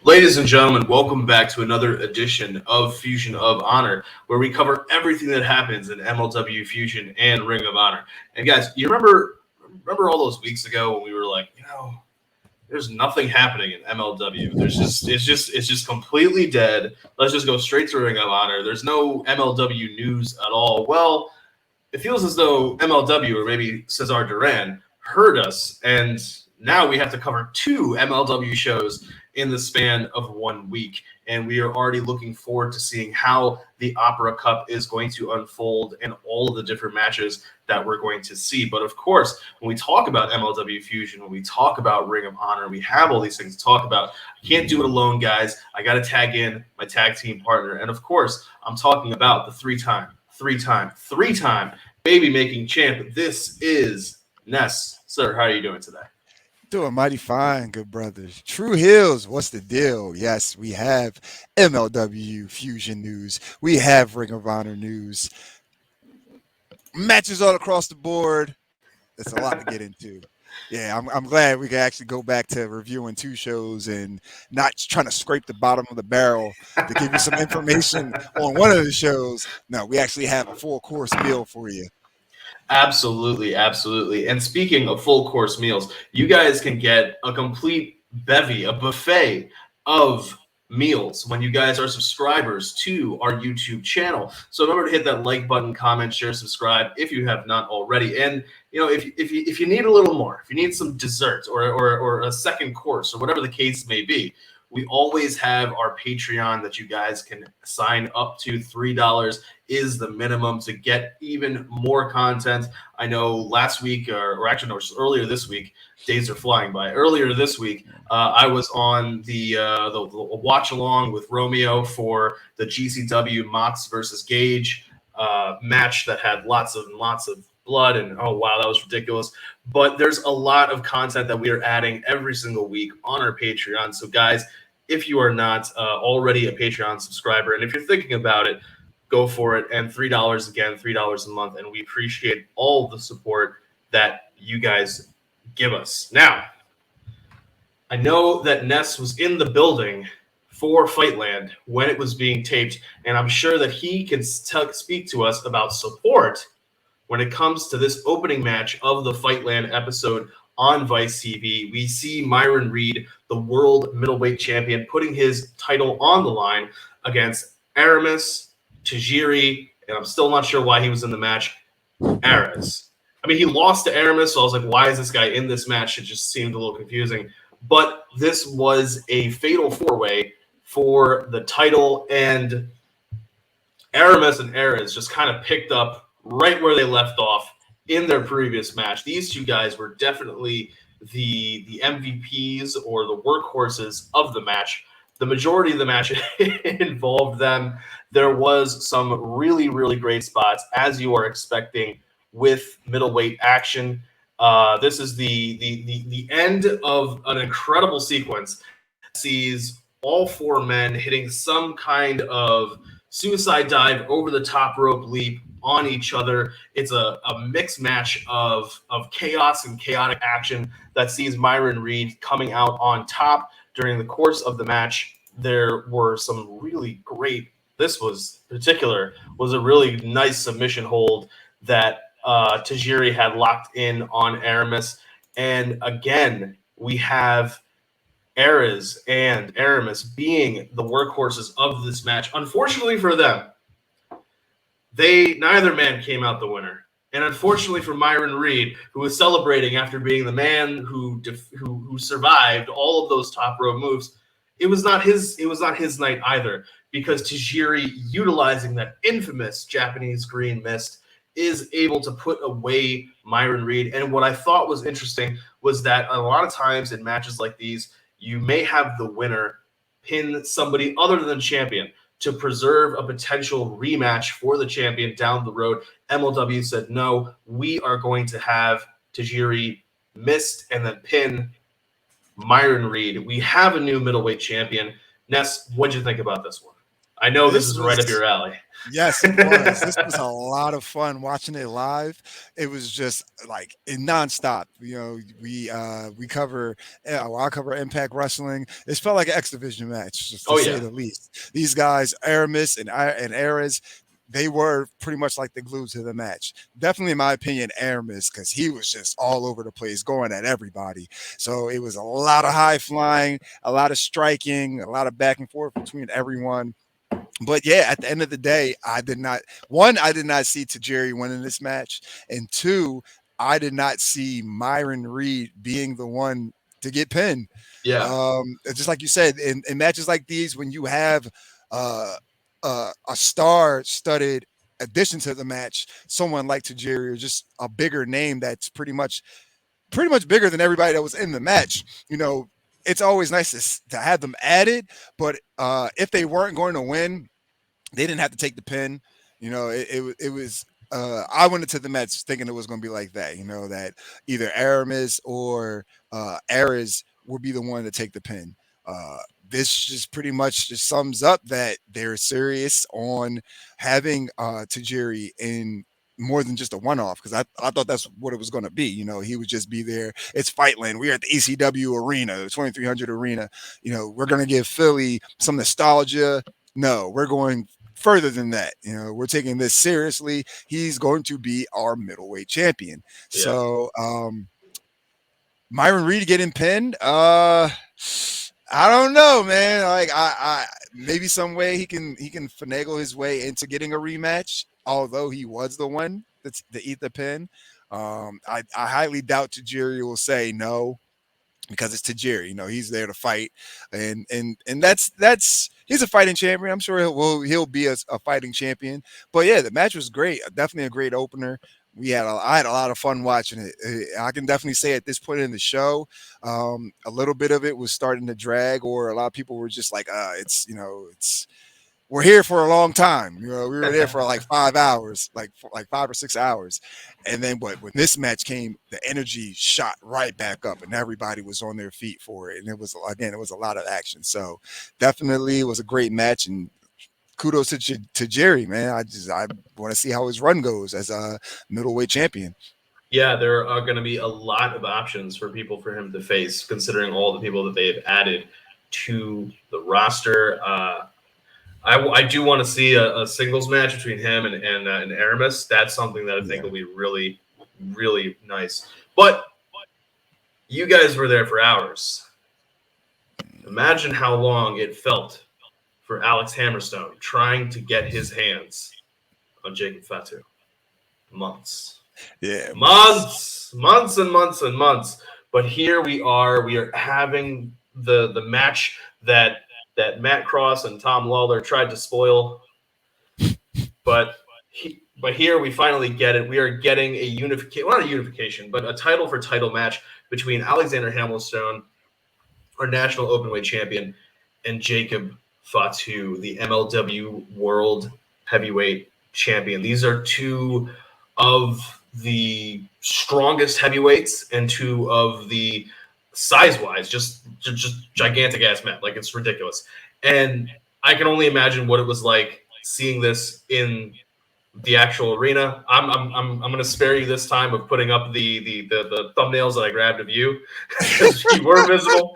Ladies and gentlemen, welcome back to another edition of Fusion of Honor, where we cover everything that happens in MLW Fusion and Ring of Honor. And guys, you remember all those weeks ago when we were like, there's nothing happening in MLW. It's just completely dead. Let's just go straight to Ring of Honor. There's no MLW news at all. Well, it feels as though MLW, or maybe Cesar Duran, heard us, and now we have to cover two MLW shows in the span of 1 week. And we are already looking forward to seeing how the Opera Cup is going to unfold and all of the different matches that we're going to see. But of course, when we talk about MLW Fusion, when we talk about Ring of Honor, we have all these things to talk about. I can't do it alone, guys. I got to tag in my tag team partner. And of course, I'm talking about the three-time baby-making champ. This is Ness. Sir, how are you doing today? Doing mighty fine, good brothers. True Hills, what's the deal? Yes, we have MLW Fusion news. We have Ring of Honor news. Matches all across the board. It's a lot to get into. Yeah, I'm glad we can actually go back to reviewing two shows and not trying to scrape the bottom of the barrel to give you some information on one of the shows. No, we actually have a full course meal for you. Absolutely. And speaking of full course meals, you guys can get a complete bevy, a buffet of meals when you guys are subscribers to our YouTube channel. So remember to hit that like button, comment, share, subscribe if you have not already. And if you need a little more, if you need some dessert or a second course or whatever the case may be, we always have our Patreon that you guys can sign up to. $3 is the minimum to get even more content. I know last week, or actually no, earlier this week, days are flying by. Earlier this week, I was on the watch along with Romeo for the GCW Mox versus Gage match that had lots of blood, and oh wow, that was ridiculous. But there's a lot of content that we are adding every single week on our Patreon. So guys, if you are not already a Patreon subscriber, and if you're thinking about it, go for it. And $3 again, $3 a month, and we appreciate all the support that you guys give us. Now, I know that Ness was in the building for Fightland when it was being taped, and I'm sure that he can speak to us about support when it comes to this opening match of the Fightland episode on Vice TV. We see Myron Reed, the world middleweight champion, putting his title on the line against Aramis, Tajiri, and I'm still not sure why he was in the match, Eris. I mean, he lost to Aramis, so I was like, why is this guy in this match? It just seemed a little confusing. But this was a fatal four-way for the title, and Aramis and Eris just kind of picked up right where they left off in their previous match. These two guys were definitely the MVPs or the workhorses of the match. The majority of the match involved them. There was some really, really great spots, as you are expecting with middleweight action. This is the end of an incredible sequence that sees all four men hitting some kind of suicide dive over the top rope leap on each other. It's a mixed match of chaos and chaotic action that sees Myron Reed coming out on top. During the course of the match, there were some really great, this was a really nice submission hold that Tajiri had locked in on Aramis. And again, we have Eris and Aramis being the workhorses of this match. Unfortunately for them, neither man came out the winner. And unfortunately for Myron Reed, who was celebrating after being the man who survived all of those top rope moves, it was not his night either, because Tajiri, utilizing that infamous Japanese green mist, is able to put away Myron Reed. And what I thought was interesting was that a lot of times in matches like these, you may have the winner pin somebody other than champion to preserve a potential rematch for the champion down the road. MLW said, no, we are going to have Tajiri missed and then pin Myron Reed. We have a new middleweight champion. Ness, what'd you think about this one? I know this This is right up was your alley. Yes, it was. This was a lot of fun watching it live. It was just like nonstop. We cover. I cover Impact Wrestling. It felt like an X Division match, just to Oh say yeah, the least. These guys, Aramis and Eris, they were pretty much like the glue to the match. Definitely, in my opinion, Aramis, because he was just all over the place, going at everybody. So it was a lot of high flying, a lot of striking, a lot of back and forth between everyone. But yeah, at the end of the day, I did not see Tajiri winning this match, and two, I did not see Myron Reed being the one to get pinned. yeah, Just like you said, in matches like these, when you have uh, a star-studded addition to the match, someone like Tajiri or just a bigger name that's pretty much bigger than everybody that was in the match. It's always nice to have them added, but if they weren't going to win, they didn't have to take the pin. It was. I went into the match thinking it was going to be like that. That either Aramis or Eris would be the one to take the pin. This just pretty much just sums up that they're serious on having Tajiri in more than just a one-off, because I thought that's what it was going to be. He would just be there. It's Fightland. We're at the ECW arena, the 2300 arena. We're going to give Philly some nostalgia. No, we're going further than that. We're taking this seriously. He's going to be our middleweight champion. yeah. So Myron Reed getting pinned. I don't know, man. Like I maybe some way he can finagle his way into getting a rematch, although he was the one to eat the pin. I highly doubt Tajiri will say no, because it's Tajiri. He's there to fight, and that's he's a fighting champion. I'm sure he'll be a fighting champion. But yeah, the match was great. Definitely a great opener. I had a lot of fun watching it. I can definitely say at this point in the show, a little bit of it was starting to drag, or a lot of people were just like, we're here for a long time. We were there for like 5 hours, like 5 or 6 hours. And then when this match came, the energy shot right back up and everybody was on their feet for it. And it was a lot of action. So definitely it was a great match, and kudos to Jerry, man. I want to see how his run goes as a middleweight champion. Yeah, there are going to be a lot of options for him to face, considering all the people that they've added to the roster. I do want to see a singles match between him and Aramis. That's something that I think will be really, really nice. But you guys were there for hours. Imagine how long it felt for Alex Hammerstone trying to get his hands on Jacob Fatu. Months. Yeah. Months and months and months. But here we are. We are having the match that Matt Cross and Tom Lawler tried to spoil. But here we finally get it. We are getting a unification, well, not a unification, but a title for title match between Alexander Hammerstone, our national openweight champion, and Jacob Fatu, the MLW World Heavyweight Champion. These are two of the strongest heavyweights and two of the size-wise just gigantic ass men. Like, it's ridiculous. And I can only imagine what it was like seeing this in the actual arena. I'm going to spare you this time of putting up the thumbnails that I grabbed of you, because you were visible.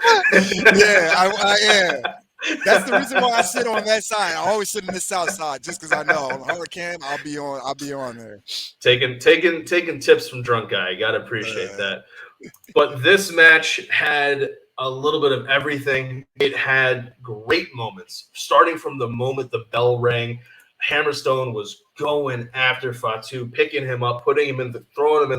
Yeah, I that's the reason why I sit on that side. I always sit in the south side, just because I know on Hurricane I'll be on there. Taking tips from Drunk Guy. Got to appreciate that. But this match had a little bit of everything. It had great moments, starting from the moment the bell rang. Hammerstone was going after Fatu, picking him up, throwing him in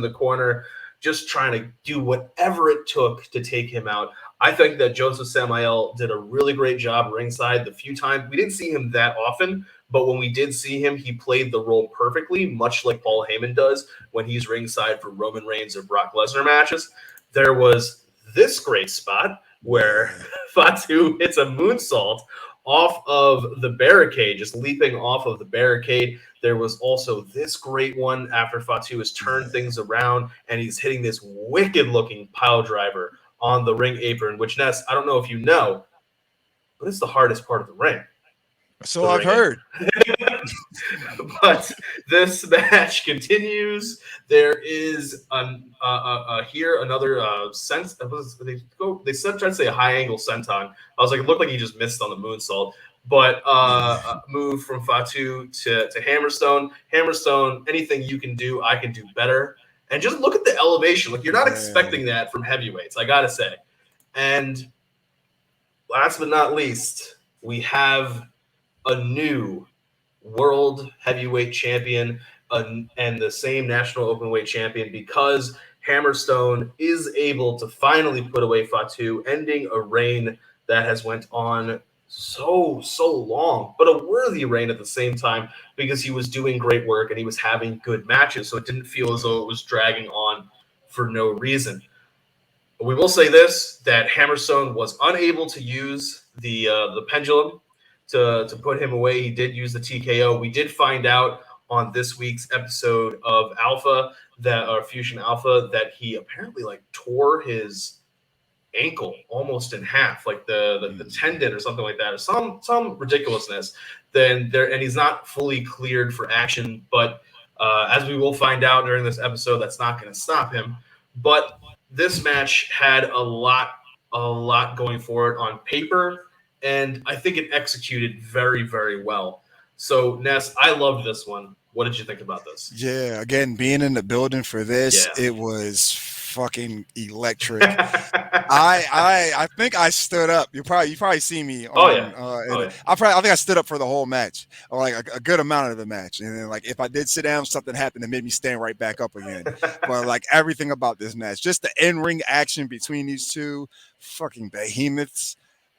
the corner, just trying to do whatever it took to take him out. I think that Joseph Samael did a really great job ringside. The few times we didn't see him that often, but when we did see him, he played the role perfectly, much like Paul Heyman does when he's ringside for Roman Reigns or Brock Lesnar matches. There was this great spot where Fatu hits a moonsault off of the barricade, just leaping off of the barricade. There was also this great one after Fatu has turned things around and he's hitting this wicked-looking pile driver on the ring apron, which, Ness, I don't know if you know, but it's the hardest part of the ring. So I've heard. But this match continues. There is here another sense. They said trying to say a high angle senton. I was like, it looked like he just missed on the moonsault. But a move from Fatu to Hammerstone. Hammerstone, anything you can do, I can do better. And just look at the elevation. Like, you're not expecting that from heavyweights, I gotta say. And last but not least, we have a new world heavyweight champion and the same national openweight champion, because Hammerstone is able to finally put away Fatu, ending a reign that has went on so long, but a worthy reign at the same time, because he was doing great work and he was having good matches, so it didn't feel as though it was dragging on for no reason. We will say this, that Hammerstone was unable to use the pendulum to put him away. He did use the TKO. We did find out on this week's episode of Alpha, Fusion Alpha, that he apparently tore his ankle almost in half, like the tendon or something like that, or some ridiculousness. And he's not fully cleared for action. But as we will find out during this episode, that's not going to stop him. But this match had a lot going for it on paper, and I think it executed very, very well. So, Ness, I loved this one. What did you think about this? Yeah, again, being in the building for this, it was fucking electric. I think I stood up. You probably see me on I think I stood up for the whole match, or like a good amount of the match. And then if I did sit down, something happened that made me stand right back up again. But everything about this match, just the in-ring action between these two fucking behemoths,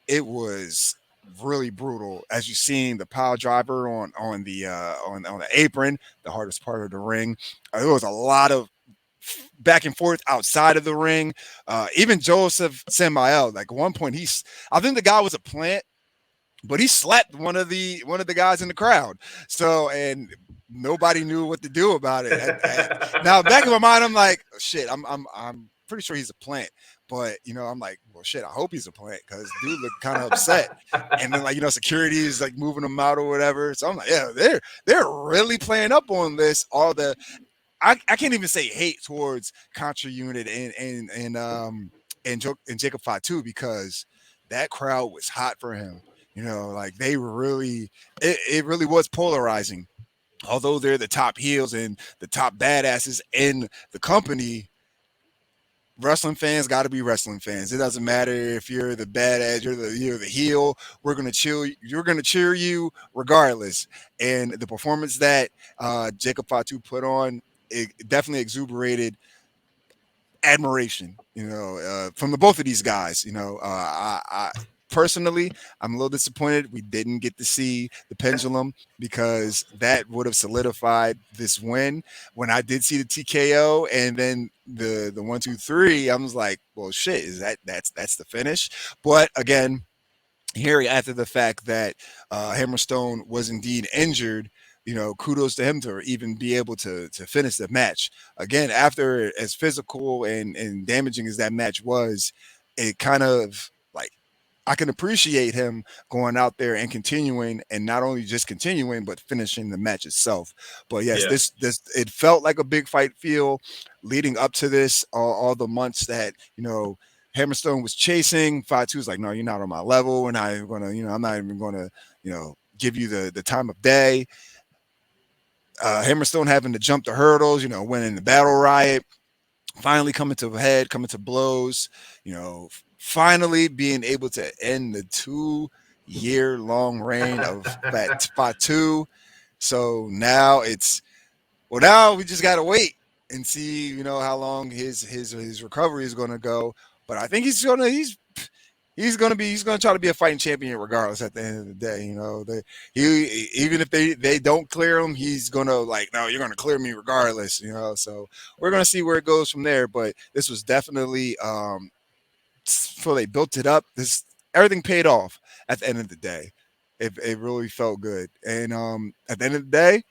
it was really brutal. As you seen the pile driver on the apron, the hardest part of the ring. There was a lot of back and forth outside of the ring. Even Joseph Samael, at one point, I think the guy was a plant, but he slapped one of the guys in the crowd. So, and nobody knew what to do about it. Now, back in my mind, I'm like, shit, I'm pretty sure he's a plant. But, I'm like, well, shit, I hope he's a plant, because dude looked kind of upset. And then, security is moving him out or whatever. So I'm like, yeah, they're really playing up on this. I can't even say hate towards Contra Unit and Jacob Fatu, because that crowd was hot for him. They really, it really was polarizing. Although they're the top heels and the top badasses in the company, wrestling fans got to be wrestling fans. It doesn't matter if you're the badass, you're the heel. We're gonna cheer you regardless. And the performance that Jacob Fatu put on, it definitely exuberated admiration, from the both of these guys. I personally, I'm a little disappointed we didn't get to see the pendulum, because that would have solidified this win. When I did see the TKO and then the 1, 2, 3, I was like, well, shit, that's the finish. But again, here after the fact that Hammerstone was indeed injured, kudos to him to even be able to finish the match. Again, after as physical and damaging as that match was, it kind of I can appreciate him going out there and continuing, and not only just continuing, but finishing the match itself. But yes, this it felt like a big fight feel leading up to this, all the months that, Hammerstone was chasing. Fatu's like, no, you're not on my level. And I'm not even going to, give you the time of day. Hammerstone having to jump the hurdles, winning the battle riot, finally coming to blows, finally being able to end the 2-year-long reign of Fatu. So now now we just got to wait and see, how long his recovery is going to go. But I think he's going to try to be a fighting champion regardless at the end of the day. Even if they don't clear him, he's going to no, you're going to clear me regardless, So we're going to see where it goes from there. But this was definitely, so they built it up. Everything paid off at the end of the day. It really felt good. And at the end of the day,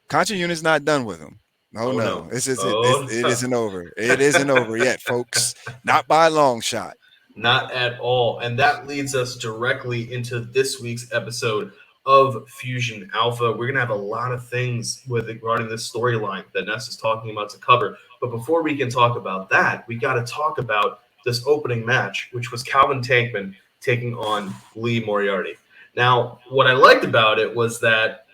Contra Unit's not done with him. No. It isn't over. It isn't over yet, folks. Not by a long shot. Not at all. And that leads us directly into this week's episode of Fusion Alpha. We're going to have a lot of things regarding this storyline that Ness is talking about to cover. But before we can talk about that, we got to talk about this opening match, which was Calvin Tankman taking on Lee Moriarty. Now, what I liked about it was that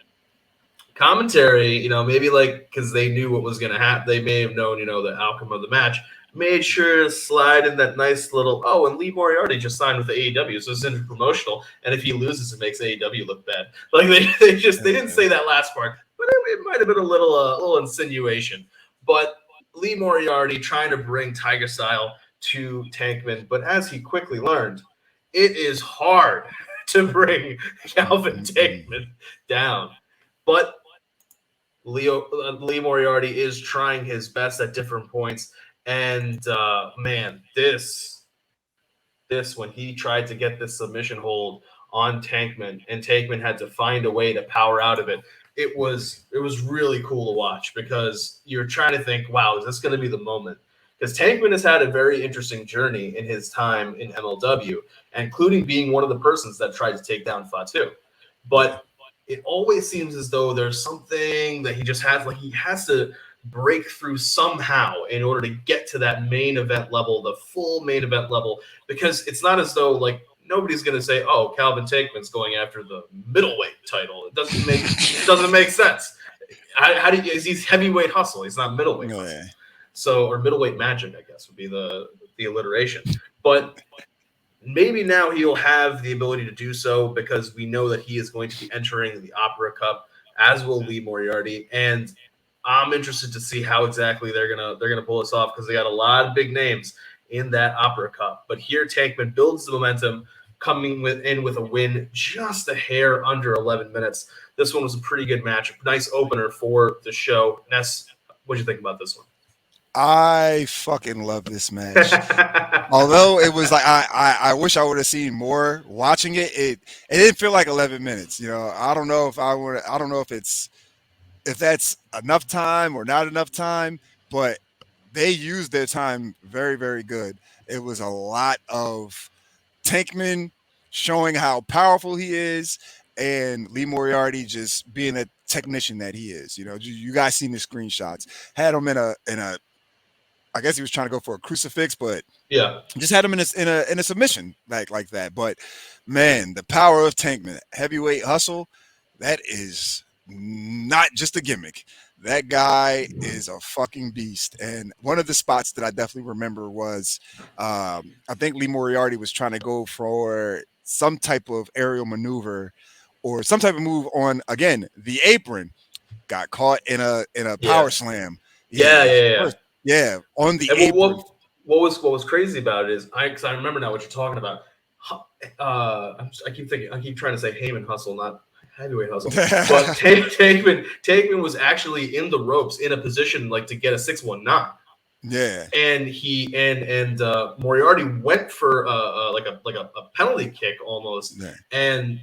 commentary, maybe because they knew what was going to happen, they may have known, the outcome of the match, made sure to slide in that nice little, and Lee Moriarty just signed with the AEW, so it's promotional, and if he loses, it makes AEW look bad. Like they didn't say that last part, but it might have been a little insinuation. But Lee Moriarty trying to bring Tiger Style to Tankman, but as he quickly learned, it is hard to bring Calvin Tankman down. But Lee Moriarty is trying his best at different points. And, man, this when he tried to get this submission hold on Tankman, and Tankman had to find a way to power out of it, it was really cool to watch, because you're trying to think, wow, is this going to be the moment? Because Tankman has had a very interesting journey in his time in MLW, including being one of the persons that tried to take down Fatu. But it always seems as though there's something that he just has, like he has to break through somehow in order to get to that main event level, the full main event level, because it's not as though nobody's going to say, oh, Calvin Tankman's going after the middleweight title. It doesn't make sense. How do you, he's heavyweight hustle. He's not middleweight hustle. Yeah. So, or middleweight magic, I guess, would be the alliteration. But maybe now he'll have the ability to do so, because we know that he is going to be entering the Opera Cup, as will Lee Moriarty. And I'm interested to see how exactly they're gonna pull this off, because they got a lot of big names in that Opera Cup. But here Tankman builds the momentum, coming in with a win just a hair under 11 minutes. This one was a pretty good match. Nice opener for the show. Ness, what do you think about this one? I fucking love this match. Although it was like I wish I would have seen more. Watching it, it didn't feel like 11 minutes. I don't know if that's enough time or not enough time, but they used their time very, very good. It was a lot of Tankman showing how powerful he is, and Lee Moriarty just being a technician that he is. You guys seen the screenshots. Had him in a I guess he was trying to go for a crucifix, but yeah, just had him in a submission like that. But man, the power of Tankman, heavyweight hustle, that is not just a gimmick. That guy is a fucking beast. And one of the spots that I definitely remember was, I think Lee Moriarty was trying to go for some type of aerial maneuver or some type of move on, again, the apron. Got caught in a power slam. Yeah, on the apron. What was crazy about it is, because I remember now what you're talking about. I keep trying to say Heyman hustle, not heavyweight hustle. But Tankman was actually in the ropes in a position to get a 619. Yeah, and he and Moriarty went for a penalty kick almost, yeah. And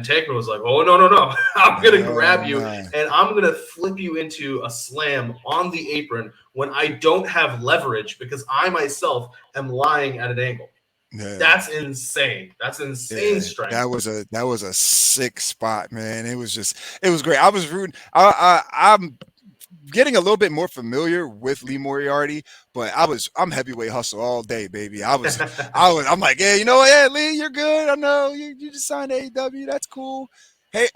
Tankman was like, oh, no, I'm going to grab you, and I'm going to flip you into a slam on the apron when I don't have leverage, because I myself am lying at an angle. Yeah. That's insane. That's insane strength. That was a sick spot, man. It was great. I was rooting. I'm getting a little bit more familiar with Lee Moriarty, but I'm heavyweight hustle all day, baby. I'm like, yeah, you know what? Yeah, Lee, you're good. I know you just signed AEW. That's cool. Hey,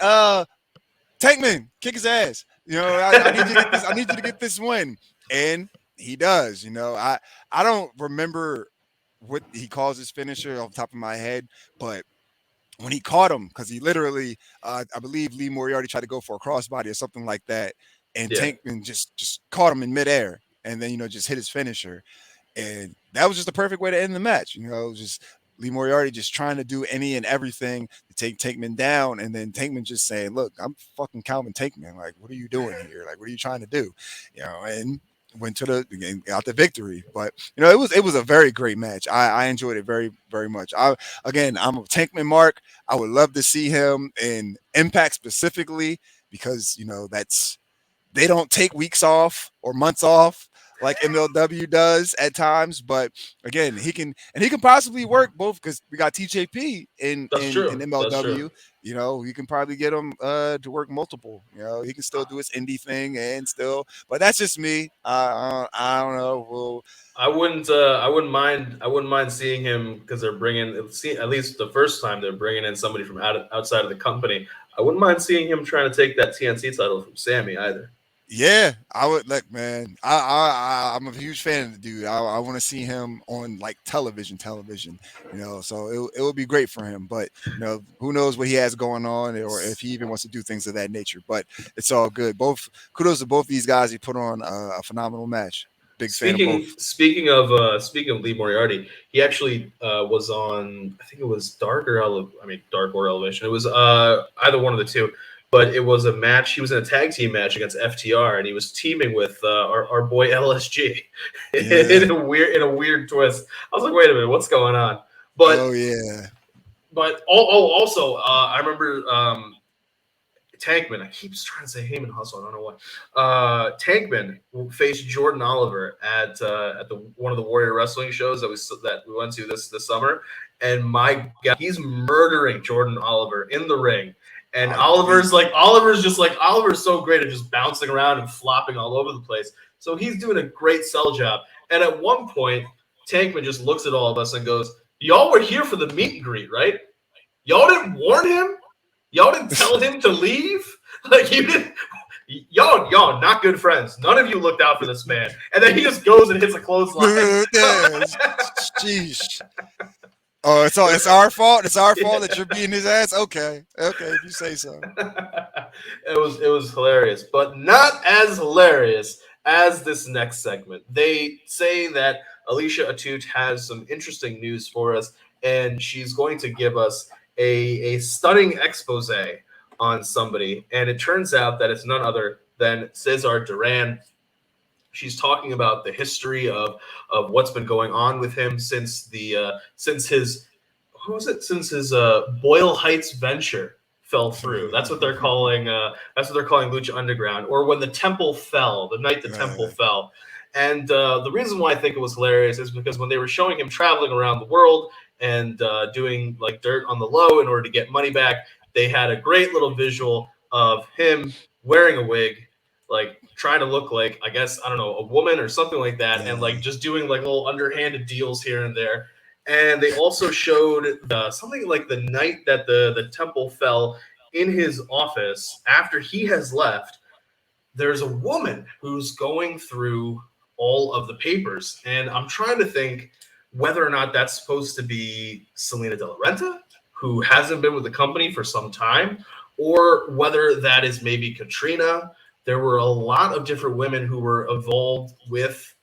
Tankman, kick his ass. I need you to get this win. And he does. I don't remember what he calls his finisher off the top of my head, but when he caught him, because he literally, I believe Lee Moriarty tried to go for a crossbody or something like that, and Tankman just caught him in midair, and then just hit his finisher, and that was just the perfect way to end the match. Just Lee Moriarty just trying to do any and everything to take Tankman down, and then Tankman just saying, "Look, I'm fucking Calvin Tankman. Like, what are you doing here? Like, what are you trying to do?" And went to got the victory. But it was a very great match. I enjoyed it very, very much. I'm a Tankman mark. I would love to see him in Impact specifically, because they don't take weeks off or months off like MLW does at times. But again, he can possibly work both, because we got TJP in MLW. you know, you can probably get him to work multiple. You know, he can still do his indie thing and still. But that's just me. I don't know. Well, I wouldn't mind. I wouldn't mind seeing him because they're bringing. At least the first time they're bringing in somebody from outside of the company. I wouldn't mind seeing him trying to take that TNT title from Sammy either. yeah, I would like, man. I'm a huge fan of the dude. I want to see him on like television, you know. So it would be great for him. But you know, who knows what he has going on, or if he even wants to do things of that nature. But it's all good. Both kudos to both these guys. He put on a phenomenal match. Big fan of both. Speaking of Lee Moriarty, he actually was on. I think it was Dark or Elevation. It was either one of the two. But it was a match. He was in a tag team match against FTR, and he was teaming with our boy LSG in a weird twist. I was like, wait a minute, what's going on? But oh yeah. But also I remember Tankman. I keep trying to say Heyman Hustle. I don't know why. Tankman faced Jordan Oliver at one of the Warrior Wrestling shows that we went to this summer, and my God, he's murdering Jordan Oliver in the ring. And Oliver's so great at just bouncing around and flopping all over the place. So he's doing a great sell job. And at one point, Tankman just looks at all of us and goes, "Y'all were here for the meet and greet, right? Y'all didn't warn him? Y'all didn't tell him to leave? Like you didn't. Y'all not good friends. None of you looked out for this man." And then he just goes and hits a clothesline. Jeez. Oh, it's our fault. It's our fault that you're beating his ass. Okay, if you say so. It was hilarious, but not as hilarious as this next segment. They say that Alicia Atout has some interesting news for us, and she's going to give us a stunning expose on somebody. And it turns out that it's none other than Cesar Duran. She's talking about the history of what's been going on with him since his Boyle Heights venture fell through. That's what they're calling Lucha Underground, or when the temple fell, the night the temple fell. And the reason why I think it was hilarious is because when they were showing him traveling around the world and doing like dirt on the low in order to get money back, they had a great little visual of him wearing a wig, like trying to look like, I guess, I don't know, a woman or something like that, and like just doing like little underhanded deals here and there. And they also showed something like the night that the temple fell in his office after he has left. There's a woman who's going through all of the papers, and I'm trying to think whether or not that's supposed to be Selena De La Renta, who hasn't been with the company for some time, or whether that is maybe Katrina. There were a lot of different women who were involved with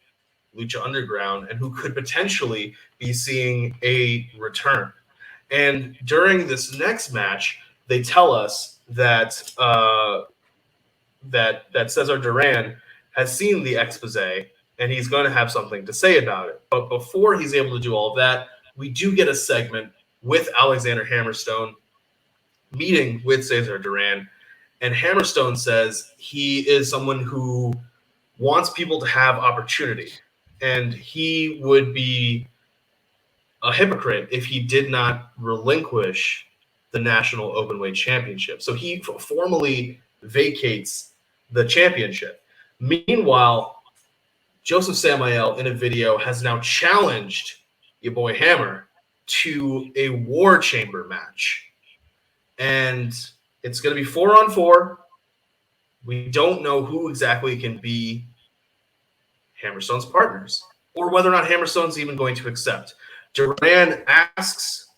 Lucha Underground and who could potentially be seeing a return. And during this next match, they tell us that that Cesar Duran has seen the expose and he's going to have something to say about it. But before he's able to do all of that, we do get a segment with Alexander Hammerstone meeting with Cesar Duran. And Hammerstone says he is someone who wants people to have opportunity. And he would be a hypocrite if he did not relinquish the National Openweight Championship. So he formally vacates the championship. Meanwhile, Joseph Samael in a video has now challenged your boy Hammer to a War Chamber match. And it's going to be 4-on-4. We don't know who exactly can be Hammerstone's partners, or whether or not Hammerstone's even going to accept. Duran asks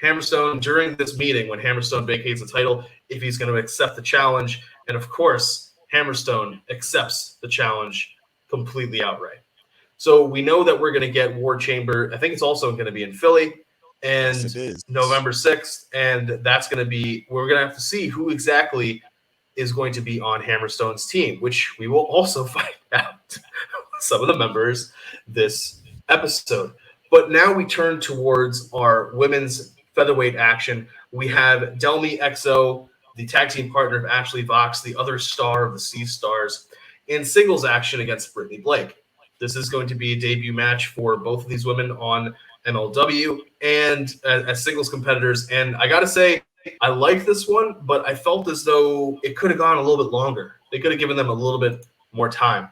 Hammerstone during this meeting, when Hammerstone vacates the title, if he's going to accept the challenge. And of course, Hammerstone accepts the challenge completely outright. So we know that we're going to get War Chamber. I think it's also going to be in Philly, and yes, November 6th. And that's going to be, we're going to have to see who exactly is going to be on Hammerstone's team, which we will also find out some of the members this episode. But now we turn towards our women's featherweight action. We have Delmi Exo, the tag team partner of Ashley Vox, the other star of the Sea Stars, in singles action against Brittney Blake. This is going to be a debut match for both of these women on MLW and as singles competitors. And I got to say, I liked this one, but I felt as though it could have gone a little bit longer. They could have given them a little bit more time.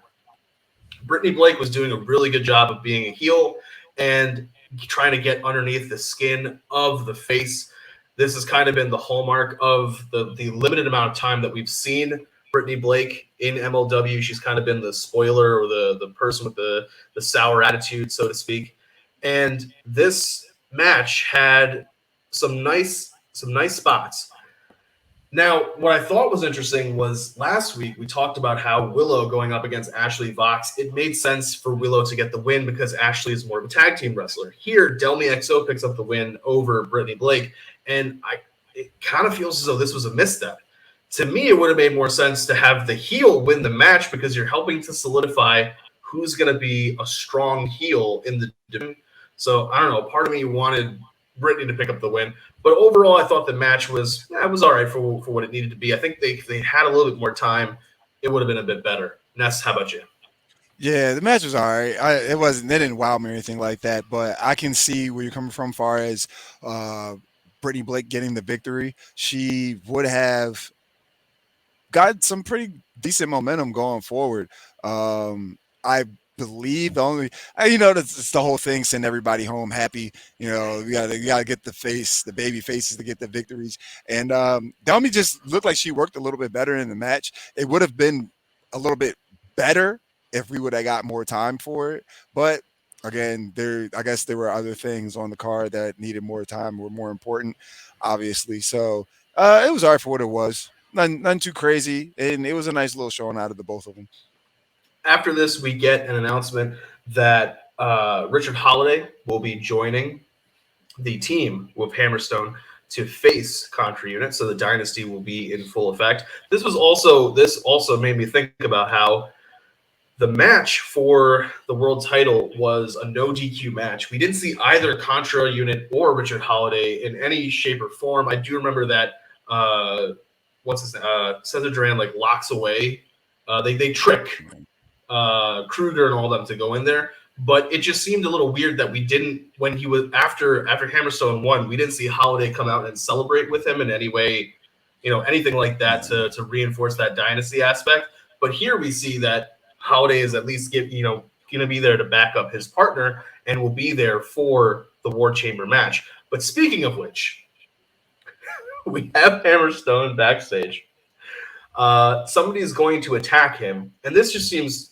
Brittney Blake was doing a really good job of being a heel and trying to get underneath the skin of the face. This has kind of been the hallmark of the limited amount of time that we've seen Brittney Blake in MLW. She's kind of been the spoiler or the person with the sour attitude, so to speak. And this match had some nice spots. Now, what I thought was interesting was last week we talked about how Willow going up against Ashley Vox, it made sense for Willow to get the win because Ashley is more of a tag team wrestler. Here, Delmy XO picks up the win over Brittney Blake, and it kind of feels as though this was a misstep. To me, it would have made more sense to have the heel win the match because you're helping to solidify who's going to be a strong heel in the division. So, I don't know, part of me wanted Brittney to pick up the win. But overall, I thought the match was all right for what it needed to be. I think if they had a little bit more time, it would have been a bit better. Ness, how about you? Yeah, the match was all right. They didn't wow me or anything like that, but I can see where you're coming from as far as Brittney Blake getting the victory. She would have got some pretty decent momentum going forward. I believe it's the whole thing, send everybody home happy. You gotta get the baby faces to get the victories. And Delmy just looked like she worked a little bit better in the match. It would have been a little bit better if we would have got more time for it. But again, I guess there were other things on the card that needed more time, were more important, obviously. So it was all right for what it was. None too crazy, and it was a nice little showing out of the both of them. After this, we get an announcement that Richard Holiday will be joining the team with Hammerstone to face Contra Unit, so the dynasty will be in full effect. This also made me think about how the match for the world title was a no DQ match. We didn't see either Contra Unit or Richard Holiday in any shape or form. I do remember that Cesar Duran locks away. They trick Kruger and all them to go in there, but it just seemed a little weird that we didn't, when he was after Hammerstone won, we didn't see Holiday come out and celebrate with him in any way, anything like that to reinforce that dynasty aspect. But here we see that Holiday is at least going to be there to back up his partner and will be there for the War Chamber match. But speaking of which, we have Hammerstone backstage. Somebody is going to attack him, and this just seems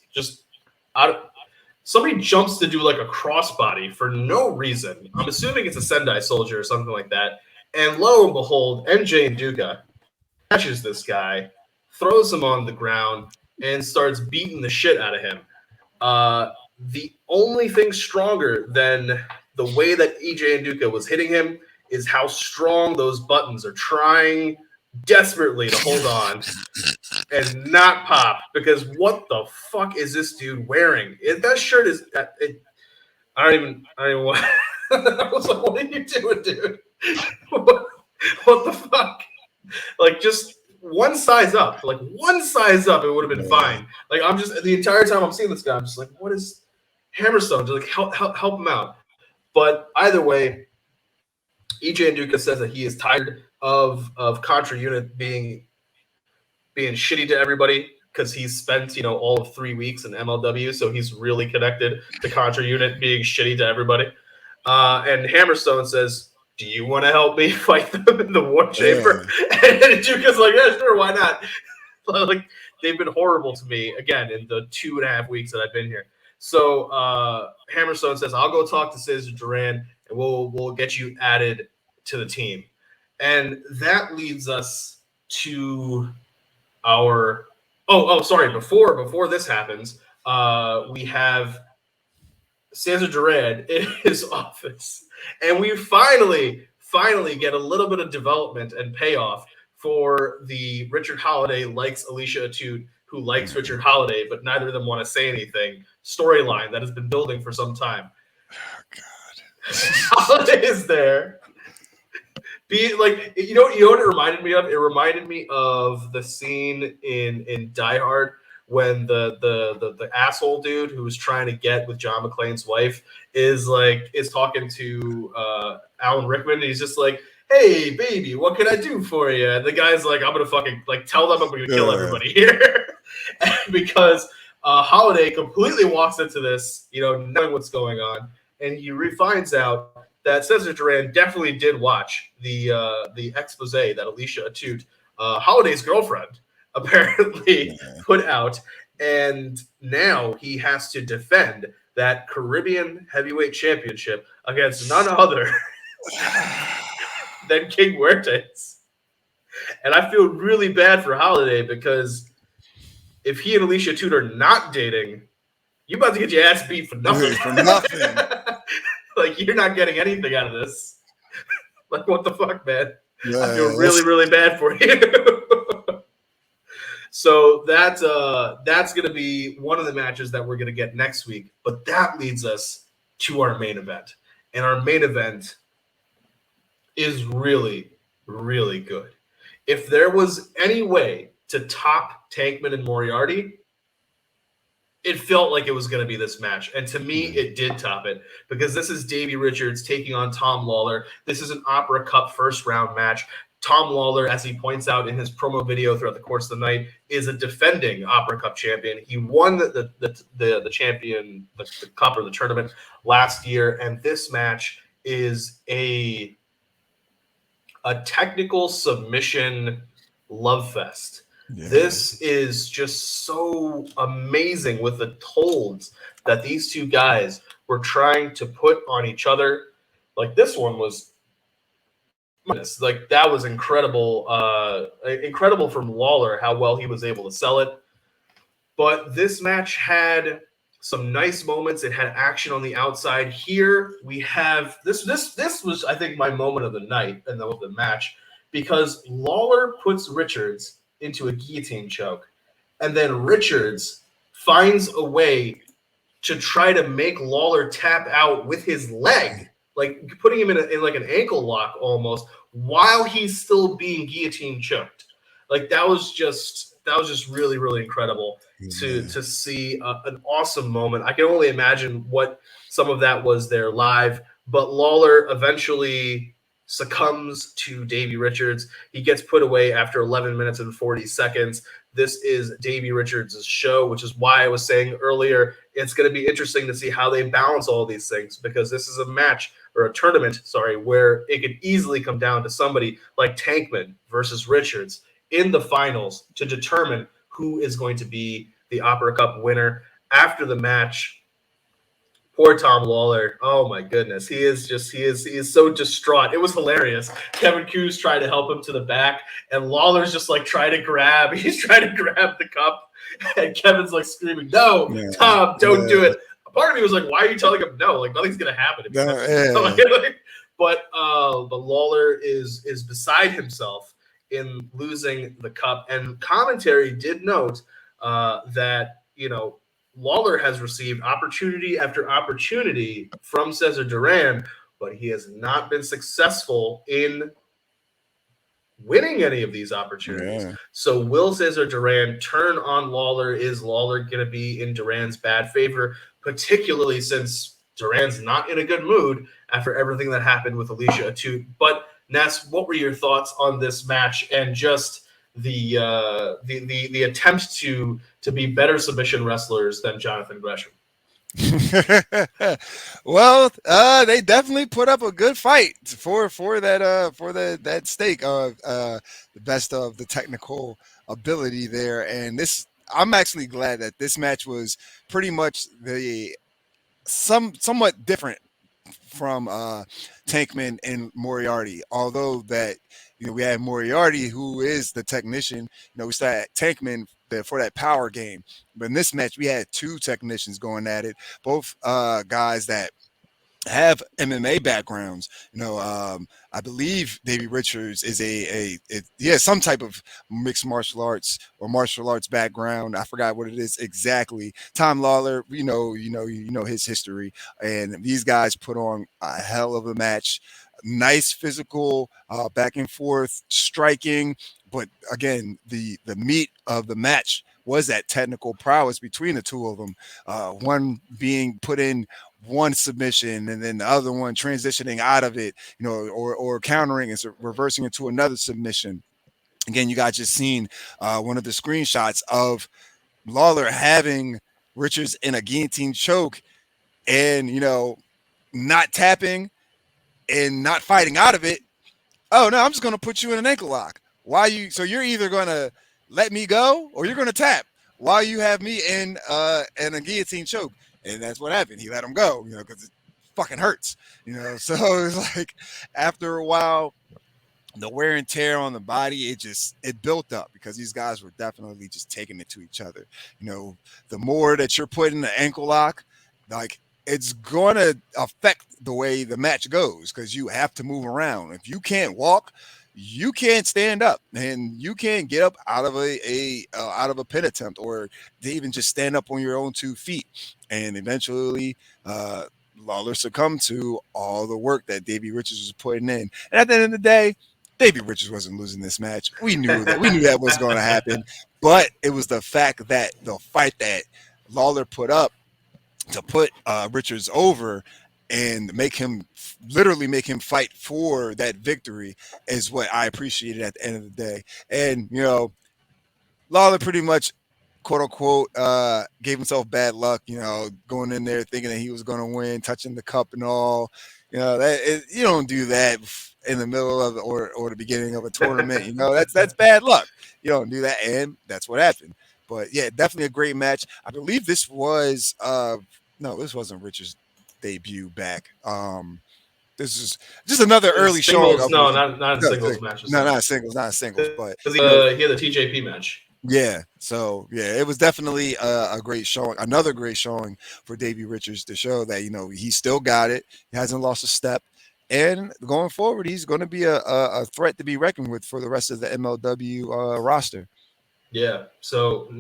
somebody jumps to do a crossbody for no reason. I'm assuming it's a Sendai soldier or something like that. And lo and behold, MJ and Duca catches this guy, throws him on the ground, and starts beating the shit out of him. The only thing stronger than the way that EJ and Duca was hitting him is how strong those buttons are trying desperately to hold on and not pop, because what the fuck is this dude wearing? That shirt is I don't even want I was like, what are you doing, dude? What the fuck? Just one size up, it would have been fine. I'm just, the entire time I'm seeing this guy, I'm just like, what is Hammerstone to help him out? But either way, EJ and Duca says that he is tired of Contra Unit being shitty to everybody because he's spent all of 3 weeks in MLW, so he's really connected to Contra Unit being shitty to everybody. And Hammerstone says, "Do you want to help me fight them in the War Chamber?" Yeah. And Duca's like, "Yeah, sure, why not?" They've been horrible to me again in the 2.5 weeks that I've been here. So Hammerstone says, "I'll go talk to Cesar Duran, and we'll get you added to the team." And that leads us to our sorry. Before this happens, we have Cesar Duran in his office, and we finally get a little bit of development and payoff for the Richard Holiday likes Alicia Atute, who likes Richard Holiday, but neither of them want to say anything storyline that has been building for some time. Oh God. Holiday is there. You know what it reminded me of? It reminded me of the scene in Die Hard when the asshole dude who was trying to get with John McClane's wife is talking to Alan Rickman, and he's just like, hey, baby, what can I do for you? And the guy's like, I'm going to fucking, like, tell them I'm going to kill everybody here. Because Holiday completely walks into this, knowing what's going on. And he finds out that Cesar Duran definitely did watch the expose that Alicia Atute, Holiday's girlfriend, apparently put out. And now he has to defend that Caribbean Heavyweight Championship against none other than King Huertas. And I feel really bad for Holiday because if he and Alicia Atute are not dating, you're about to get your ass beat for nothing. Like, you're not getting anything out of this. Like, what the fuck, man? Yeah, I feel really, really bad for you. So that's going to be one of the matches that we're going to get next week. But that leads us to our main event. And our main event is really, really good. If there was any way to top Tankman and Moriarty, it felt like it was going to be this match. And to me, it did top it because this is Davey Richards taking on Tom Lawler. This is an Opera Cup first round match. Tom Lawler, as he points out in his promo video throughout the course of the night, is a defending Opera Cup champion. He won the champion, the cup or the tournament last year. And this match is a technical submission love fest. Yeah. This is just so amazing with the holds that these two guys were trying to put on each other. Like, this one was, like, that was incredible. Incredible from Lawler how well he was able to sell it. But this match had some nice moments. It had action on the outside. Here we have this was, I think, my moment of the night and of the match, because Lawler puts Richards into a guillotine choke, and then Richards finds a way to try to make Lawler tap out with his leg, like putting him in like an ankle lock almost, while he's still being guillotine choked. Like, that was just really, really incredible to see an awesome moment. I can only imagine what some of that was there live, but Lawler eventually succumbs to Davey Richards. He gets put away after 11 minutes and 40 seconds. This is Davey Richards' show, which is why I was saying earlier, it's going to be interesting to see how they balance all these things, because this is a match or a tournament, where it could easily come down to somebody like Tankman versus Richards in the finals to determine who is going to be the Opera Cup winner. After the match, poor Tom Lawler. Oh my goodness. He is so distraught. It was hilarious. Kevin Coos tried to help him to the back, and Lawler's just like trying to grab the cup. And Kevin's like screaming, "No, Tom, don't do it." A part of me was like, why are you telling him no? Like, nothing's gonna happen. But Lawler is beside himself in losing the cup. And commentary did note that, Lawler has received opportunity after opportunity from Cesar Duran, but he has not been successful in winning any of these opportunities. Yeah. So will Cesar Duran turn on Lawler? Is Lawler going to be in Duran's bad favor, particularly since Duran's not in a good mood after everything that happened with Alicia Atute? But Ness, what were your thoughts on this match and just the attempt to be better submission wrestlers than Jonathan Gresham? Well, they definitely put up a good fight for that stake of the best of the technical ability there. And I'm actually glad that this match was pretty much somewhat different from Tankman and Moriarty, although that we had Moriarty, who is the technician. We started Tankman for that power game, but in this match we had two technicians going at it, both guys that have MMA backgrounds. I believe Davey Richards is he has some type of mixed martial arts or martial arts background. I forgot what it is exactly. Tom Lawler, you know his history, and these guys put on a hell of a match. Nice physical, back and forth striking, but again, the meat of the match was that technical prowess between the two of them. One being put in one submission and then the other one transitioning out of it, or countering and reversing into another submission. Again, you guys just seen one of the screenshots of Lawler having Richards in a guillotine choke and, not tapping and not fighting out of it. Oh, no, I'm just going to put you in an ankle lock. So you're either going to let me go or you're going to tap while you have me in a guillotine choke. And that's what happened. He let him go, because it fucking hurts, So it's like after a while, the wear and tear on the body, it built up because these guys were definitely just taking it to each other. The more that you're putting the ankle lock, like it's going to affect the way the match goes because you have to move around. If you can't walk, you can't stand up, and you can't get up out of a pin attempt or to even just stand up on your own 2 feet. And eventually, Lawler succumbed to all the work that Davey Richards was putting in. And at the end of the day, Davey Richards wasn't losing this match. We knew that was going to happen, but it was the fact that the fight that Lawler put up to put Richards over and literally make him fight for that victory is what I appreciated at the end of the day. And, Lawler pretty much, quote unquote, gave himself bad luck, going in there thinking that he was going to win, touching the cup and all. You don't do that in the middle of or the beginning of a tournament. That's bad luck. You don't do that, and that's what happened. But yeah, definitely a great match. I believe this was this wasn't Richard's debut back. This is just another early showing. No, not singles matches. No, not singles, but because he had the TJP match. Yeah, so yeah, it was definitely a great showing, another great showing for Davey Richards to show that he still got it, he hasn't lost a step, and going forward, he's going to be a threat to be reckoned with for the rest of the MLW roster. Yeah, so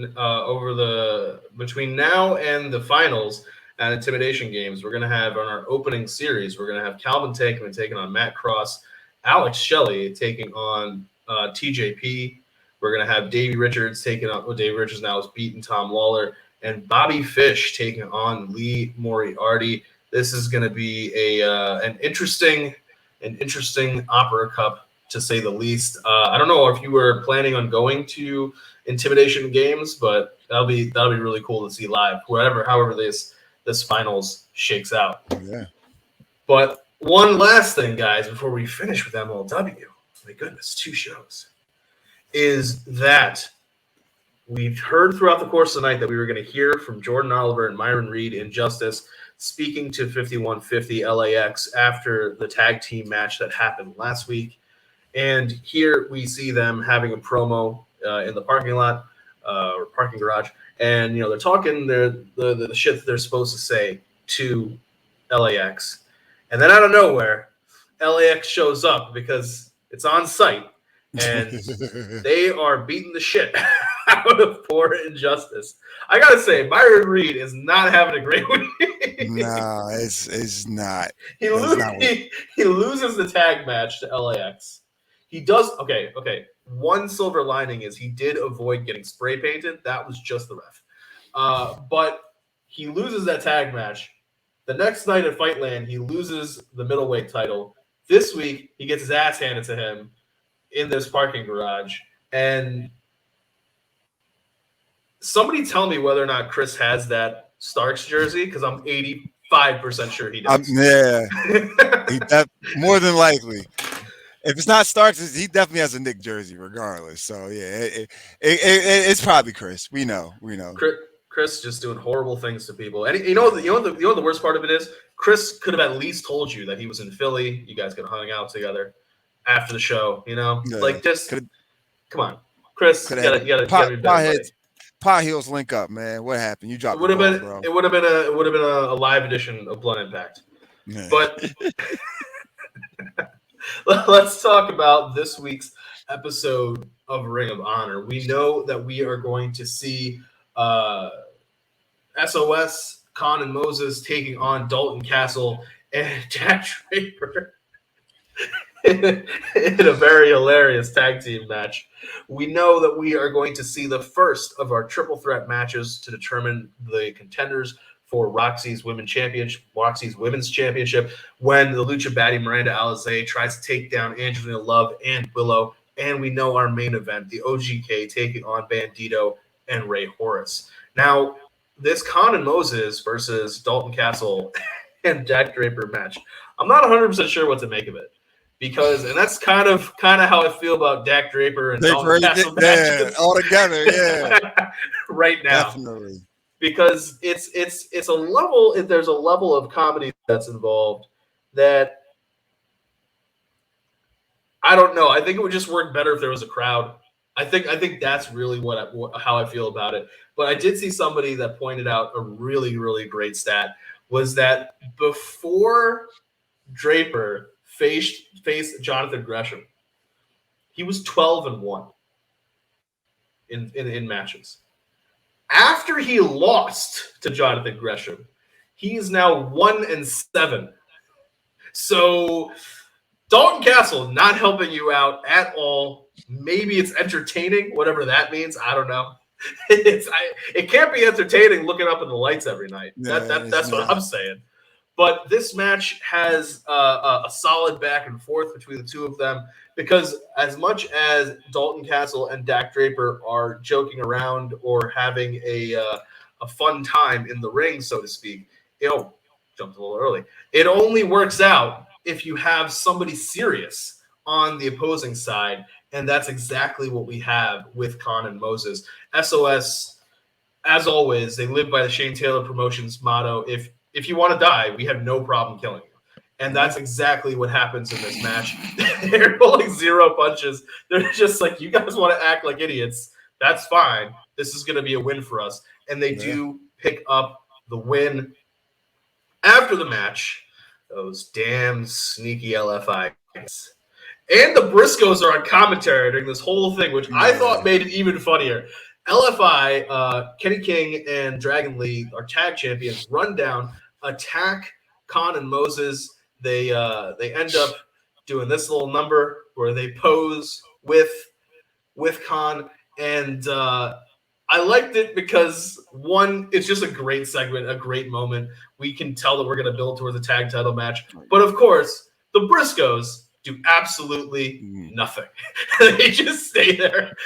between now and the finals at Intimidation Games, we're going to have on our opening series, we're going to have Calvin Tankman taking on Matt Cross, Alex Shelley taking on TJP. We're going to have Davey Richards taking on, Davey Richards now has beaten Tom Lawler, and Bobby Fish taking on Lee Moriarty. This is going to be an interesting Opera Cup, to say the least. I don't know if you were planning on going to Intimidation Games, but that'll be really cool to see live, however this finals shakes out. Yeah. But one last thing, guys, before we finish with MLW, my goodness, 2 shows, is that we've heard throughout the course of the night that we were going to hear from Jordan Oliver and Myron Reed in Justice speaking to 5150 LAX after the tag team match that happened last week. And here we see them having a promo in the parking lot or parking garage. And, they're talking the shit that they're supposed to say to LAX. And then out of nowhere, LAX shows up because it's on site. And they are beating the shit out of poor Injustice. I gotta say, Myron Reed is not having a great week. No, it's not. He loses the tag match to LAX. He does okay. One silver lining is he did avoid getting spray painted. That was just the ref. But he loses that tag match. The next night at Fightland, he loses the middleweight title. This week, he gets his ass handed to him in this parking garage. And somebody tell me whether or not Chris has that Starks jersey, because I'm 85% sure he does. More than likely. If it's not Starks, he definitely has a Nick jersey regardless. So yeah, it's probably Chris. We know. Chris just doing horrible things to people. And you know the worst part of it is Chris could have at least told you that he was in Philly. You guys could have hung out together after the show, Yeah. Like just come on, Chris. You gotta Pot Heels link up, man. What happened? You dropped. It would have been a live edition of Blunt Impact. Yeah. But let's talk about this week's episode of Ring of Honor. We know that we are going to see SOS, Khan and Moses taking on Dalton Castle and Jack Draper in a very hilarious tag team match. We know that we are going to see the first of our triple threat matches to determine the contenders for Roxy's Women's Championship, when the Lucha baddie Miranda Alizé tries to take down Angelina Love and Willow. And we know our main event, the OGK taking on Bandido and Rey Horus. Now, this Khan and Moses versus Dalton Castle and Jack Draper match, I'm not 100% sure what to make of it. Because, and that's kind of how I feel about Dak Draper and Dalton Castle matches. All together, yeah. Right now. Definitely. Because it's a level, there's a level of comedy that's involved that I don't know. I think it would just work better if there was a crowd. I think that's really how I feel about it. But I did see somebody that pointed out a really, really great stat, was that before Draper faced Jonathan Gresham, he was 12-1 in matches. After he lost to Jonathan Gresham, he is now 1-7. So Dalton Castle not helping you out at all. Maybe it's entertaining, whatever that means. I don't know. It can't be entertaining looking up in the lights every night. That's what I'm saying. But this match has a solid back and forth between the two of them, because as much as Dalton Castle and Dak Draper are joking around or having a fun time in the ring, so to speak, jumped a little early. It only works out if you have somebody serious on the opposing side, and that's exactly what we have with Khan and Moses. SOS, as always, they live by the Shane Taylor Promotions motto: if you want to die, we have no problem killing you. And that's exactly what happens in this match. They're pulling 0 punches. They're just like, you guys want to act like idiots. That's fine. This is going to be a win for us. And they do pick up the win. After the match, those damn sneaky LFI guys. And the Briscoes are on commentary during this whole thing, which I thought made it even funnier. LFI, Kenny King and Dragon Lee, our tag champions, run down, attack Khan and Moses. They end up doing this little number where they pose with Khan, and I liked it because, one, it's just a great segment, a great moment. We can tell that we're going to build towards a tag title match, but of course, the Briscoes do absolutely nothing. They just stay there.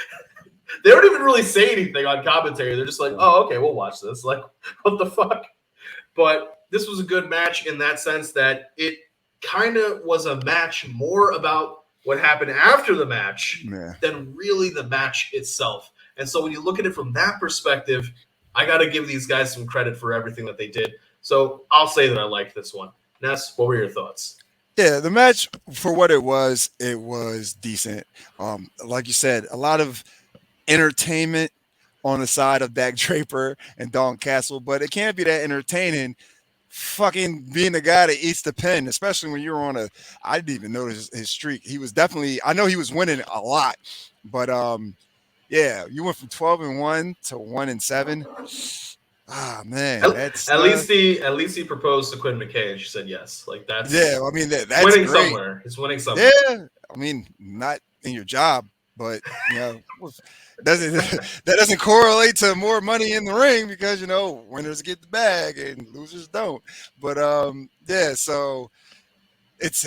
They don't even really say anything on commentary. They're just like, oh, okay, we'll watch this. Like, what the fuck? But this was a good match in that sense that it kind of was a match more about what happened after the match than really the match itself. And so when you look at it from that perspective, I got to give these guys some credit for everything that they did. So I'll say that I liked this one. Ness, what were your thoughts? Yeah, the match, for what it was decent. Like you said, a lot of entertainment on the side of Dak Draper and Dalton Castle, but it can't be that entertaining fucking being the guy that eats the pin, especially when you're on I didn't even notice his streak. He was definitely, I know he was winning a lot, but yeah, you went from 12-1 to 1-7. Ah, man, that's at least he proposed to Quinn McKay and she said yes. Like, that's I mean that's winning great. somewhere. It's winning somewhere. Yeah, I mean, not in your job, but that doesn't correlate to more money in the ring, because winners get the bag and losers don't. But yeah, so it's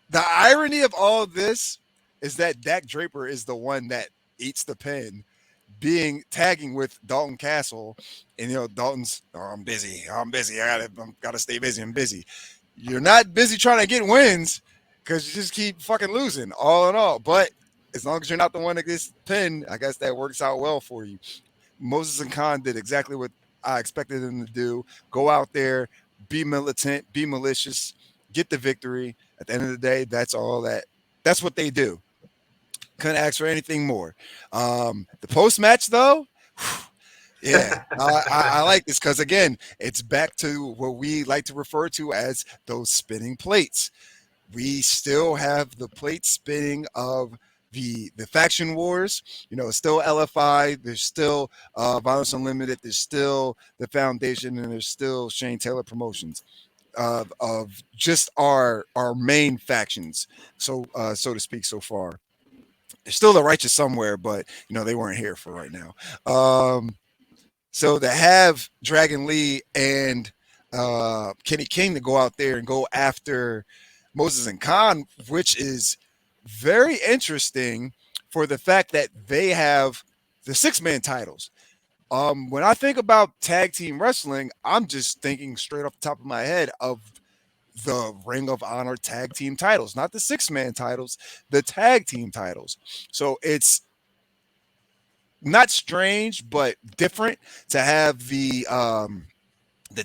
the irony of all of this is that Dak Draper is the one that eats the pin, tagging with Dalton Castle, and Dalton's, I'm busy, I gotta stay busy, I'm busy. You're not busy trying to get wins because you just keep fucking losing all in all. But as long as you're not the one that gets pinned, I guess that works out well for you. Moses and Khan did exactly what I expected them to do. Go out there, be militant, be malicious, get the victory. At the end of the day, that's what they do. Couldn't ask for anything more. The post-match, though, yeah, I like this because, again, it's back to what we like to refer to as those spinning plates. We still have the plate spinning of the faction wars. It's still LFI. There's still Violence Unlimited. There's still the Foundation, and there's still Shane Taylor Promotions of just our main factions, so to speak, so far. There's still the Righteous somewhere, but they weren't here for right now. So to have Dragon Lee and Kenny King to go out there and go after Moses and Khan, which is very interesting for the fact that they have the 6-man titles. When I think about tag team wrestling, I'm just thinking straight off the top of my head of the Ring of Honor tag team titles, not the 6-man titles, the tag team titles. So it's not strange, but different to have the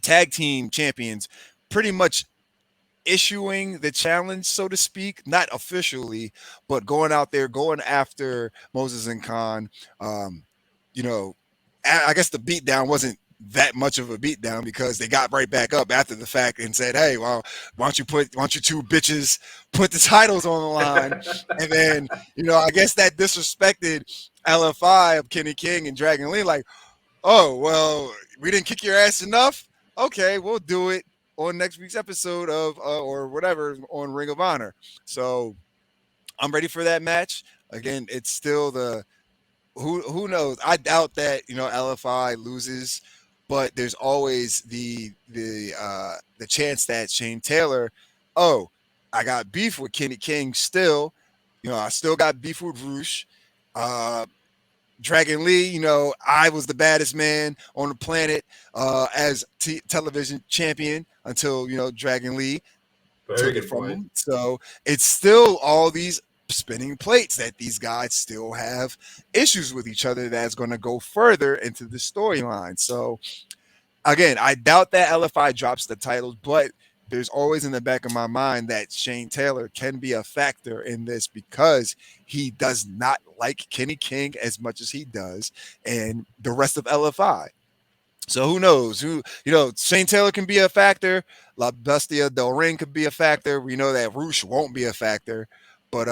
tag team champions pretty much issuing the challenge, so to speak, not officially, but going out there, going after Moses and Khan. You know, I guess the beatdown wasn't that much of a beatdown because they got right back up after the fact and said, "Hey, well, why don't you two bitches put the titles on the line?" And then, I guess that disrespected LFI of Kenny King and Dragon Lee, like, "Oh, well, we didn't kick your ass enough. Okay, we'll do it on next week's episode of or whatever on Ring of Honor." So I'm ready for that match. Again, it's still the who knows. I doubt that LFI loses, but there's always the chance that Shane Taylor, I got beef with Kenny King still. I still got beef with Roosh. Dragon Lee, I was the baddest man on the planet as television champion until, Dragon Lee took it from him. So it's still all these spinning plates that these guys still have issues with each other that's going to go further into the storyline. So again, I doubt that LFI drops the titles, but there's always in the back of my mind that Shane Taylor can be a factor in this because he does not like Kenny King as much as he does and the rest of LFI. So who knows? Shane Taylor can be a factor. La Bestia Del Ring could be a factor. We know that Roosh won't be a factor. But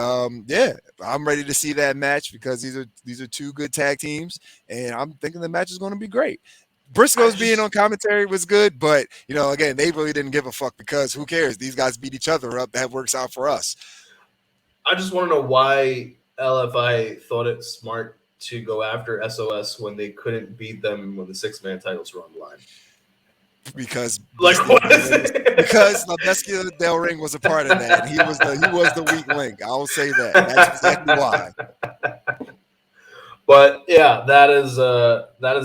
yeah, I'm ready to see that match because these are two good tag teams, and I'm thinking the match is going to be great. Briscoe's being on commentary was good, but again, they really didn't give a fuck because who cares? These guys beat each other up. That works out for us. I just want to know why LFI thought it smart to go after SOS when they couldn't beat them when the 6-man titles were on the line. Because what is it? Because La Bestia Del Ring was a part of that. He was the weak link. I will say that. That's exactly why. But yeah, that is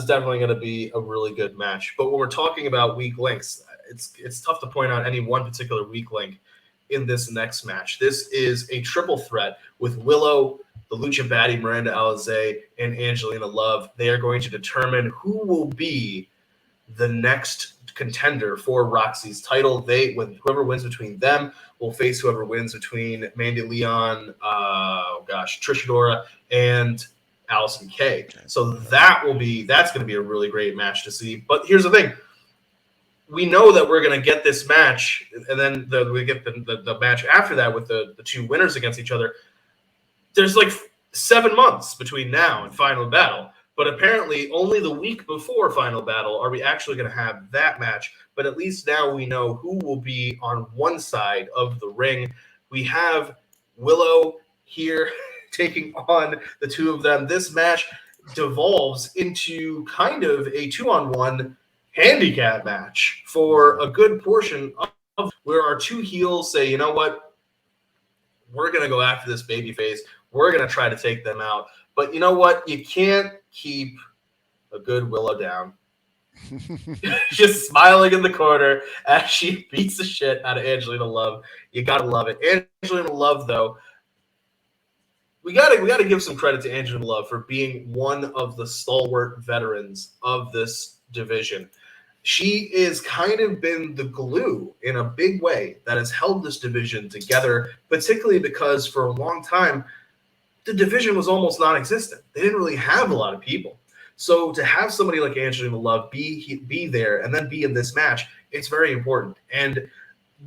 definitely going to be a really good match. But when we're talking about weak links, it's tough to point out any one particular weak link in this next match. This is a triple threat with Willow, the Lucha Baddie Miranda Alizé, and Angelina Love. They are going to determine who will be the next contender for Roxy's title. Whoever wins between them will face whoever wins between Mandy Leon, Trish Adora, and Allison Kay. So that's going to be a really great match to see. But here's the thing. We know that we're going to get this match, and then we get the match after that with the two winners against each other. There's like 7 months between now and Final Battle. But apparently only the week before Final Battle are we actually going to have that match. But at least now we know who will be on one side of the ring. We have Willow here taking on the two of them. This match devolves into kind of a 2-on-1 handicap match for a good portion of where our two heels say, you know what? We're going to go after this babyface. We're going to try to take them out. But you know what? You can't keep a good Willow down. Just smiling in the corner as she beats the shit out of Angelina Love. You gotta love it. Angelina Love, though, we gotta give some credit to Angelina Love for being one of the stalwart veterans of this division. She is kind of been the glue in a big way that has held this division together, particularly because for a long time the division was almost non-existent. They didn't really have a lot of people. So to have somebody like Angelina Love be there and then be in this match, it's very important. And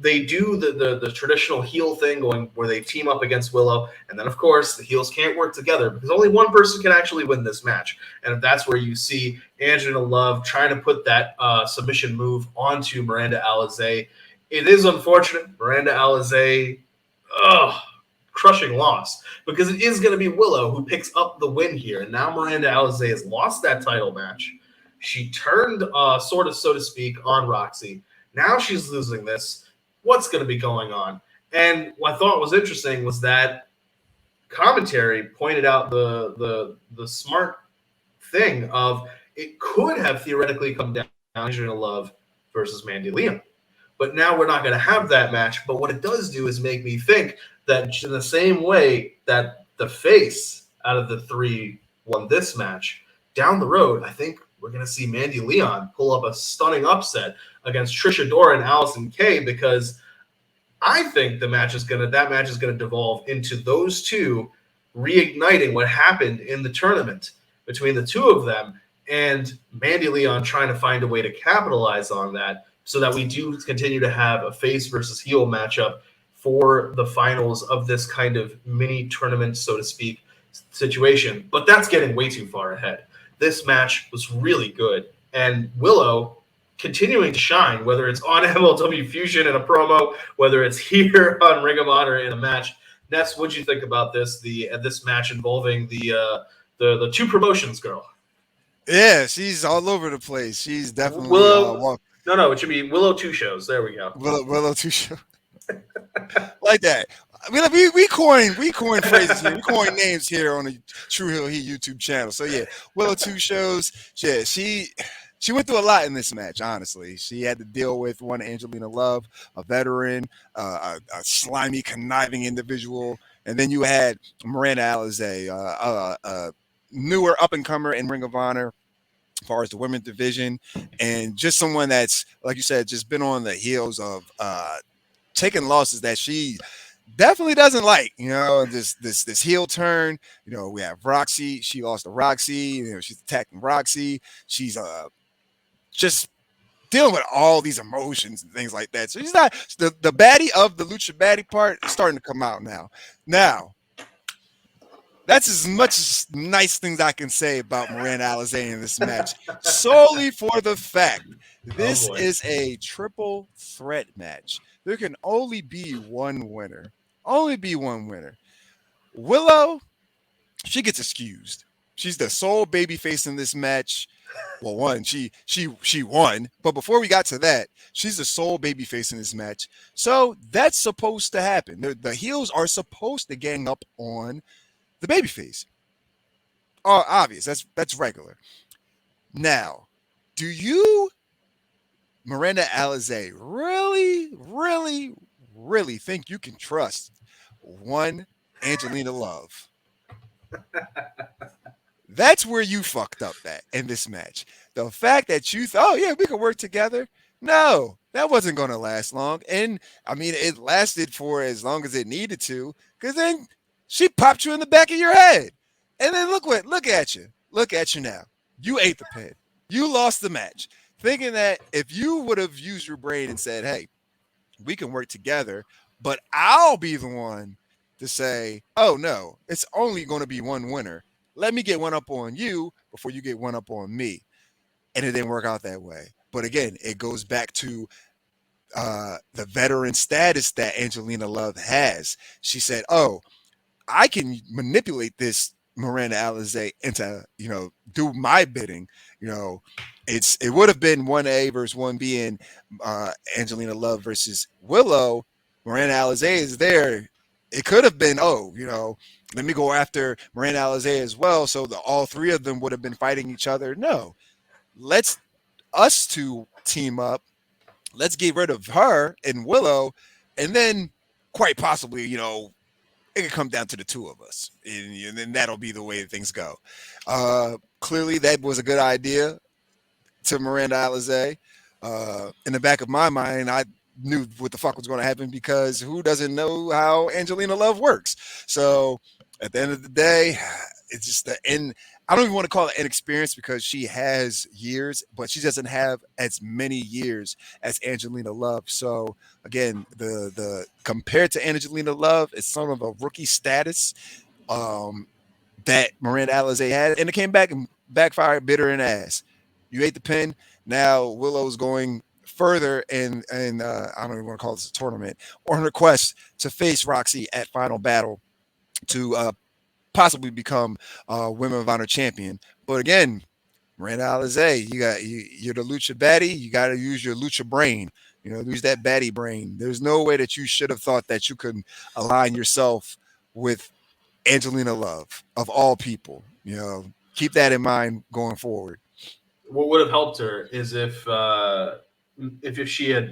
they do the traditional heel thing going where they team up against Willow. And then, of course, the heels can't work together because only one person can actually win this match. And that's where you see Angelina Love trying to put that submission move onto Miranda Alizé. It is unfortunate. Miranda Alizé, crushing loss because it is going to be Willow who picks up the win here. And now Miranda Alizé has lost that title match. She turned, sort of, so to speak, on Roxy. Now she's losing this. What's going to be going on? And what I thought was interesting was that commentary pointed out the smart thing of it could have theoretically come down to Love versus Mandy Leon. But now we're not going to have that match. But what it does do is make me think that in the same way that the face out of the three won this match, down the road, I think we're going to see Mandy Leon pull up a stunning upset against Trisha Dora and Allison Kay, because I think that match is going to devolve into those two reigniting what happened in the tournament between the two of them, and Mandy Leon trying to find a way to capitalize on that so that we do continue to have a face versus heel matchup for the finals of this kind of mini tournament, so to speak, situation. But that's getting way too far ahead. This match was really good, and Willow continuing to shine, whether it's on MLW Fusion in a promo, whether it's here on Ring of Honor in a match. Ness, what'd you think about this match involving the two promotions girl? Yeah, she's all over the place. She's definitely Willow. No, it should be Willow Two Shows. There we go. Willow Two Shows. Like that. We coin phrases here. We coin names here on the True Hill Heat YouTube channel. So yeah, Willow Two Shows. Yeah, she went through a lot in this match, honestly. She had to deal with one Angelina Love, a veteran, a slimy, conniving individual. And then you had Miranda Alizé, a newer up-and-comer in Ring of Honor as far as the women's division. And just someone that's, like you said, just been on the heels of taking losses that she definitely doesn't like. This heel turn. We have Roxy. She lost to Roxy. She's attacking Roxy. She's just dealing with all these emotions and things like that. So she's not the baddie of the lucha baddie part is starting to come out now. Now, that's as much as nice things I can say about Miranda Alizé in this match, solely for the fact this is a triple threat match. There can only be one winner. Only be one winner. Willow, she gets excused. She's the sole babyface in this match. Well, one, she won, but before we got to that, she's the sole babyface in this match. So that's supposed to happen. The heels are supposed to gang up on the babyface. Obvious. That's regular. Now, do you, Miranda Alizé, really think you can trust one Angelina Love? That's where you fucked up in this match. The fact that you thought, we could work together. No, that wasn't going to last long. And I mean, it lasted for as long as it needed to, because then she popped you in the back of your head. And then look at you. Look at you now. You ate the pin. You lost the match. Thinking that if you would have used your brain and said, hey, we can work together, but I'll be the one to say, oh no, it's only going to be one winner. Let me get one up on you before you get one up on me. And it didn't work out that way. But again, it goes back to the veteran status that Angelina Love has. She said, oh, I can manipulate this Miranda Alizé into, do my bidding. It would have been 1A versus 1B in Angelina Love versus Willow. Miranda Alizé is there. It could have been, let me go after Miranda Alizé as well. So all three of them would have been fighting each other. No, let's us two team up. Let's get rid of her and Willow. And then quite possibly, it could come down to the two of us. And then that'll be the way things go. Clearly that was a good idea to Miranda Alizé. In the back of my mind, I knew what the fuck was going to happen, because who doesn't know how Angelina Love works? So at the end of the day, it's just I don't even want to call it inexperience, because she has years, but she doesn't have as many years as Angelina Love. So again, the compared to Angelina Love, it's sort of a rookie status that Miranda Alizé had, and it came back and backfired, bit her in the ass. You ate the pin. Now Willow's going further in I don't even want to call this a tournament, or on her quest to face Roxy at Final Battle to possibly become Women of Honor champion. But again, Miranda Alizé, you're the lucha baddie. You got to use your lucha brain. Use that baddie brain. There's no way that you should have thought that you could align yourself with Angelina Love, of all people. Keep that in mind going forward. What would have helped her is if she had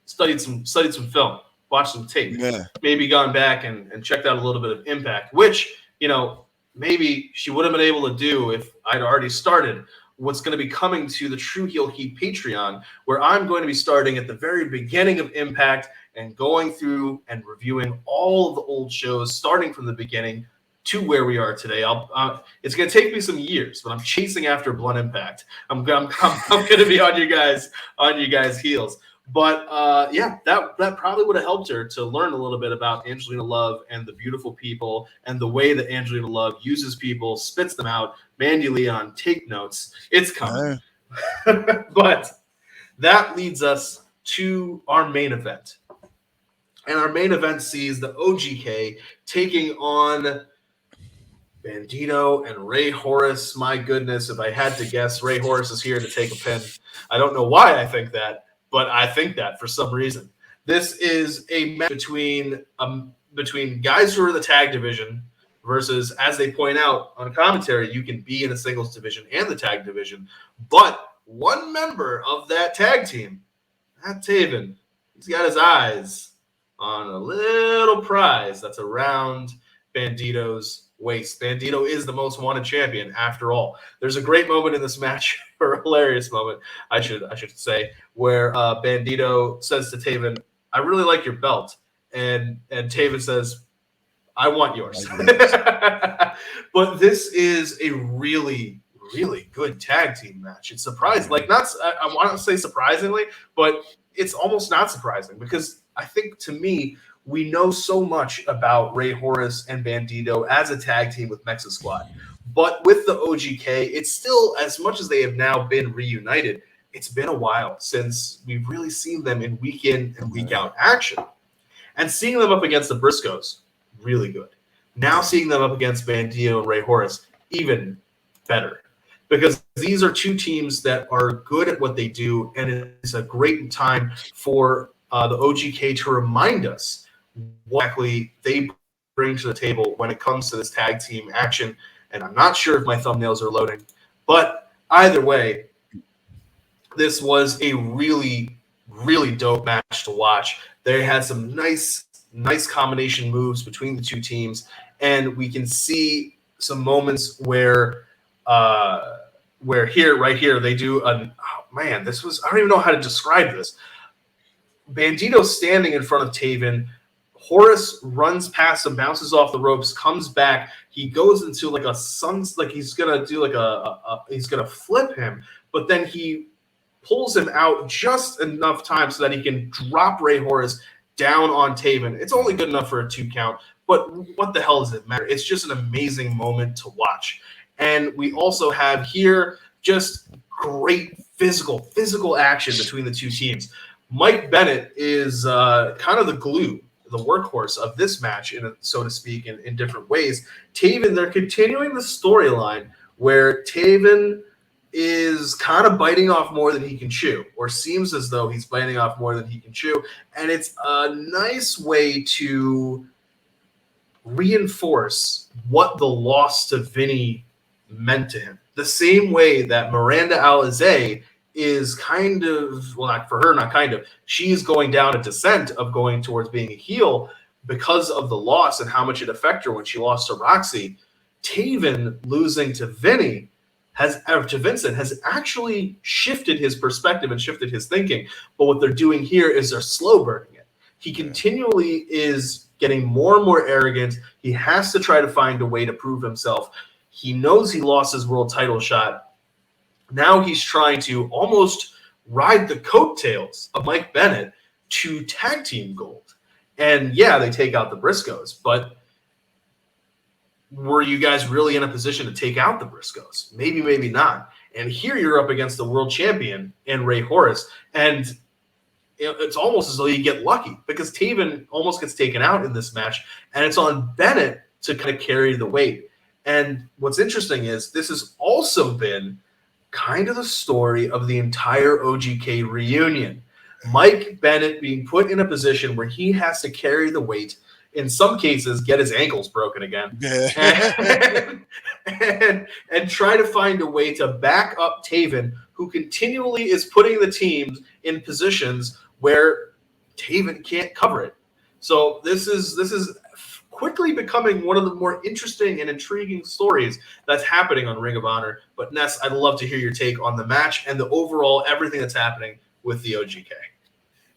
studied some film, watched some tape, maybe gone back and checked out a little bit of Impact, which maybe she would have been able to do if I'd already started what's going to be coming to the True Heel Heat Patreon, where I'm going to be starting at the very beginning of Impact and going through and reviewing all of the old shows, starting from the beginning to where we are today. It's going to take me some years, but I'm chasing after Blunt Impact. I'm going to be on you guys' heels. But that probably would have helped her to learn a little bit about Angelina Love and the beautiful people and the way that Angelina Love uses people, spits them out. Mandy Leon, take notes. It's coming. But that leads us to our main event. And our main event sees the OGK taking on Bandido and Rey Horus. My goodness, if I had to guess, Rey Horus is here to take a pin. I don't know why I think that, but I think that for some reason. This is a match between guys who are in the tag division versus, as they point out on commentary, you can be in a singles division and the tag division. But one member of that tag team, that Taven, he's got his eyes on a little prize that's around Bandido's waist. Bandido is the most wanted champion after all. There's a great moment in this match, or a hilarious moment, I should say, where Bandido says to Taven, "I really like your belt," and Taven says, "I want yours." But this is a really, really good tag team match. It's surprising, I want to say surprisingly, but it's almost not surprising because I think, to me, we know so much about Rey Horus and Bandido as a tag team with Mexa Squad. But with the OGK, it's still, as much as they have now been reunited, it's been a while since we've really seen them in week in and week out action. And seeing them up against the Briscoes, really good. Now seeing them up against Bandido and Rey Horus, even better. Because these are two teams that are good at what they do, and it's a great time for the OGK to remind us what exactly they bring to the table when it comes to this tag team action. And I'm not sure if my thumbnails are loading, but either way, this was a really, really dope match to watch. They had some nice combination moves between the two teams, and we can see some moments where right here they do I don't even know how to describe this. Bandido standing in front of Taven. Horus runs past him, bounces off the ropes, comes back. He goes into he's gonna flip him, but then he pulls him out just enough time so that he can drop Rey Horus down on Taven. It's only good enough for a 2 count, but what the hell does it matter? It's just an amazing moment to watch. And we also have here just great physical action between the two teams. Mike Bennett is kind of the glue, the workhorse of this match, so to speak, in different ways. Taven, they're continuing the storyline where Taven is kind of biting off more than he can chew, or seems as though he's biting off more than he can chew. And it's a nice way to reinforce what the loss to Vinny meant to him. The same way that Miranda Alizé is kind of, well, not for her, not kind of, she's going down a descent of going towards being a heel because of the loss and how much it affected her when she lost to Roxy. Taven losing to Vincent has actually shifted his perspective and shifted his thinking. But what they're doing here is they're slow burning it. He continually is getting more and more arrogant. He has to try to find a way to prove himself. He knows he lost his world title shot. Now he's trying to almost ride the coattails of Mike Bennett to tag team gold. And yeah, they take out the Briscoes, but were you guys really in a position to take out the Briscoes? Maybe, maybe not. And here you're up against the world champion in Rey Horus, and it's almost as though you get lucky because Taven almost gets taken out in this match, and it's on Bennett to kind of carry the weight. And what's interesting is this has also been kind of the story of the entire OGK reunion. Mike Bennett being put in a position where he has to carry the weight, in some cases get his ankles broken again, and try to find a way to back up Taven, who continually is putting the teams in positions where Taven can't cover it. So this is quickly becoming one of the more interesting and intriguing stories that's happening on Ring of Honor. But Ness, I'd love to hear your take on the match and the overall everything that's happening with the OGK.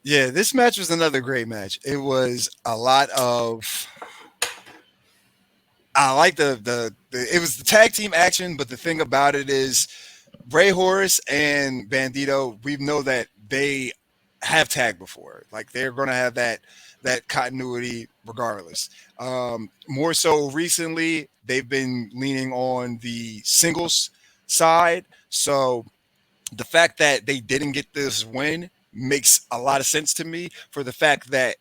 Yeah, this match was another great match. It was a lot of I like the it was the tag team action, but the thing about it is Rey Horus and Bandido, we know that they have tagged before. Like they're gonna have that continuity regardless. More so recently, they've been leaning on the singles side. So the fact that they didn't get this win makes a lot of sense to me, for the fact that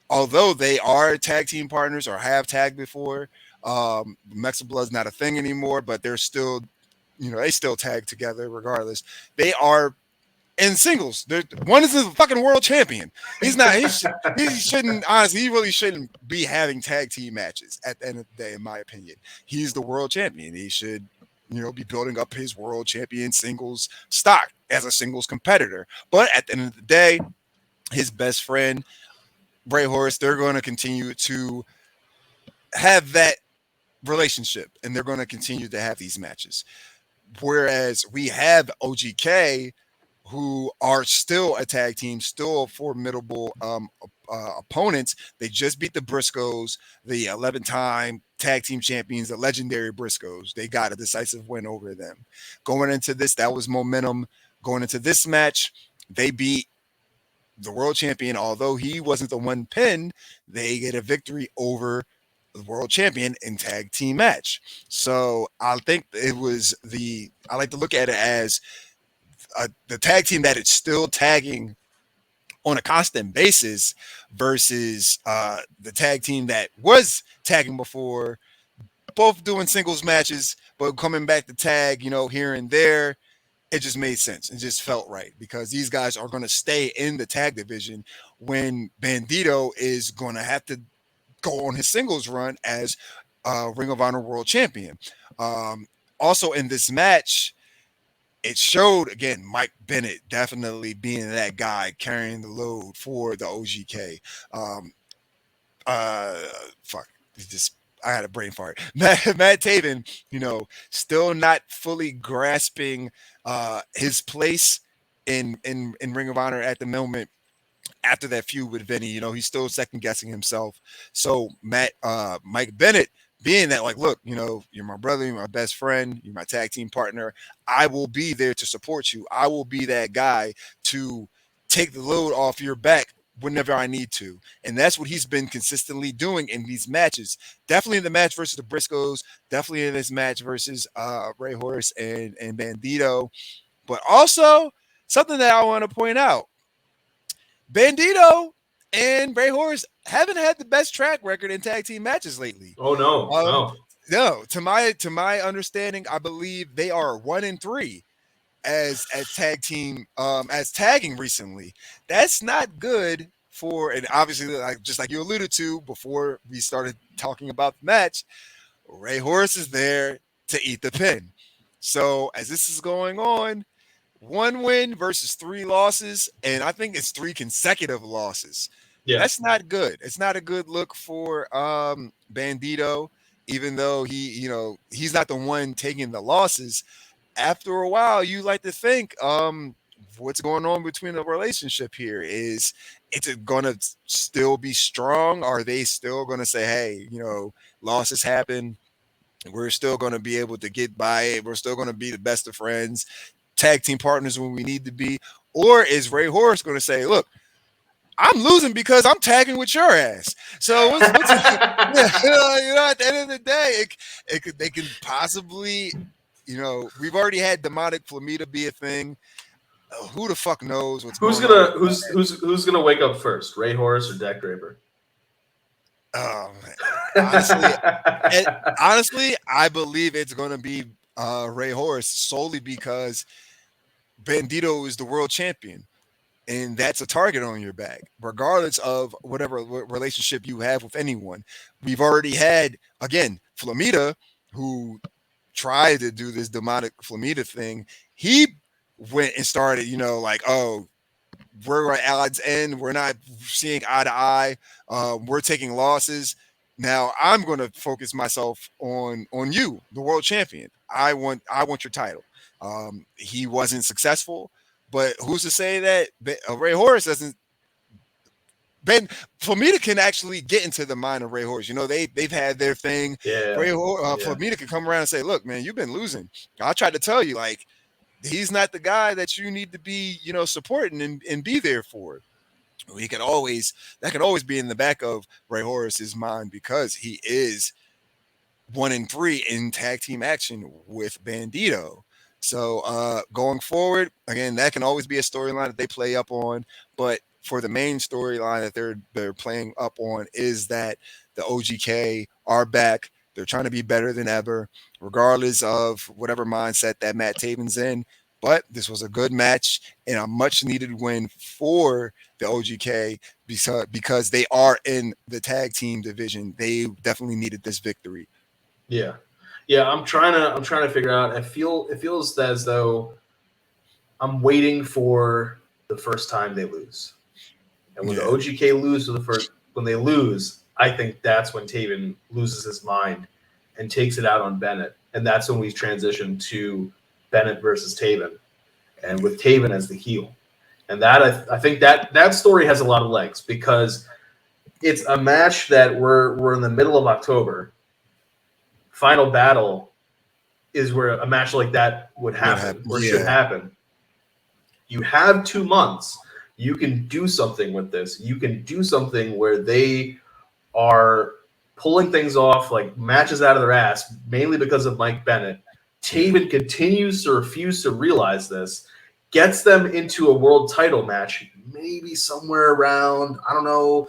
although they are tag team partners or have tagged before, Mexican Blood's not a thing anymore, but they're still, they still tag together regardless. They are in singles. One is the fucking world champion. He's not. He shouldn't. Honestly, he really shouldn't be having tag team matches. At the end of the day, in my opinion, he's the world champion. He should, be building up his world champion singles stock as a singles competitor. But at the end of the day, his best friend Rey Horus, they're going to continue to have that relationship, and they're going to continue to have these matches. Whereas we have OGK, who are still a tag team, still formidable opponents. They just beat the Briscoes, the 11-time tag team champions, the legendary Briscoes. They got a decisive win over them. Going into this, that was momentum. Going into this match, they beat the world champion. Although he wasn't the one pinned, they get a victory over the world champion in tag team match. So I think it was I like to look at it as the tag team that it's still tagging on a constant basis versus the tag team that was tagging before, both doing singles matches, but coming back to tag, here and there. It just made sense. It just felt right, because these guys are going to stay in the tag division when Bandido is going to have to go on his singles run as Ring of Honor World Champion. Also in this match, it showed, again, Mike Bennett definitely being that guy carrying the load for the OGK. I had a brain fart. Matt Taven, still not fully grasping his place in Ring of Honor at the moment. After that feud with Vinny, he's still second guessing himself. So Mike Bennett, being that, like, look, you're my brother, you're my best friend, you're my tag team partner. I will be there to support you. I will be that guy to take the load off your back whenever I need to. And that's what he's been consistently doing in these matches. Definitely in the match versus the Briscoes, definitely in this match versus Rey Horus and Bandido. But also, something that I want to point out, Bandido and Rey Horus haven't had the best track record in tag team matches lately. Oh no, no. To my understanding, I believe they are 1-3 as tag team as tagging recently. That's not good for, and obviously, just like you alluded to before we started talking about the match, Rey Horus is there to eat the pin. So as this is going on, 1 win versus 3 losses, and I think it's 3 consecutive losses. Yeah. That's not good. It's not a good look for Bandido, even though he's not the one taking the losses. After a while, you like to think what's going on between the relationship here. Is it going to still be strong? Are they still going to say, hey, losses happen, we're still going to be able to get by it, we're still going to be the best of friends, tag team partners when we need to be? Or is Rey Horus going to say, look, I'm losing because I'm tagging with your ass? So at the end of the day, they can possibly, we've already had demonic Flamita be a thing. Who the fuck knows what's going on? Who's gonna wake up first, Rey Horus or Deck Draper? Oh man. Honestly, I believe it's gonna be Rey Horus solely because Bandido is the world champion. And that's a target on your back, regardless of whatever relationship you have with anyone. We've already had, again, Flamita, who tried to do this demonic Flamita thing. He went and started, like, oh, we're at odds end. We're not seeing eye to eye. We're taking losses. Now I'm going to focus myself on you, the world champion. I want your title. He wasn't successful. But who's to say that Rey Horus doesn't? Flamita can actually get into the mind of Rey Horus. They've had their thing. Yeah. Flamita can come around and say, "Look, man, you've been losing. I tried to tell you, like, he's not the guy that you need to be, supporting and be there for." That can always be in the back of Rey Horus's mind because he is 1-3 in tag team action with Bandido. So going forward, again, that can always be a storyline that they play up on. But for the main storyline that they're playing up on is that the OGK are back. They're trying to be better than ever, regardless of whatever mindset that Matt Taven's in. But this was a good match and a much-needed win for the OGK because they are in the tag team division. They definitely needed this victory. Yeah. Yeah, I'm trying to figure out. It feels as though I'm waiting for the first time they lose, and when the OGK lose when they lose, I think that's when Taven loses his mind and takes it out on Bennett, and that's when we transition to Bennett versus Taven, and with Taven as the heel, and that I think that story has a lot of legs because it's a match that we're in the middle of October. Final Battle is where a match like that would happen or should happen. You have 2 months. You can do something with this. You can do something where they are pulling things off, like matches out of their ass, mainly because of Mike Bennett. Taven continues to refuse to realize this, gets them into a world title match, maybe somewhere around, I don't know,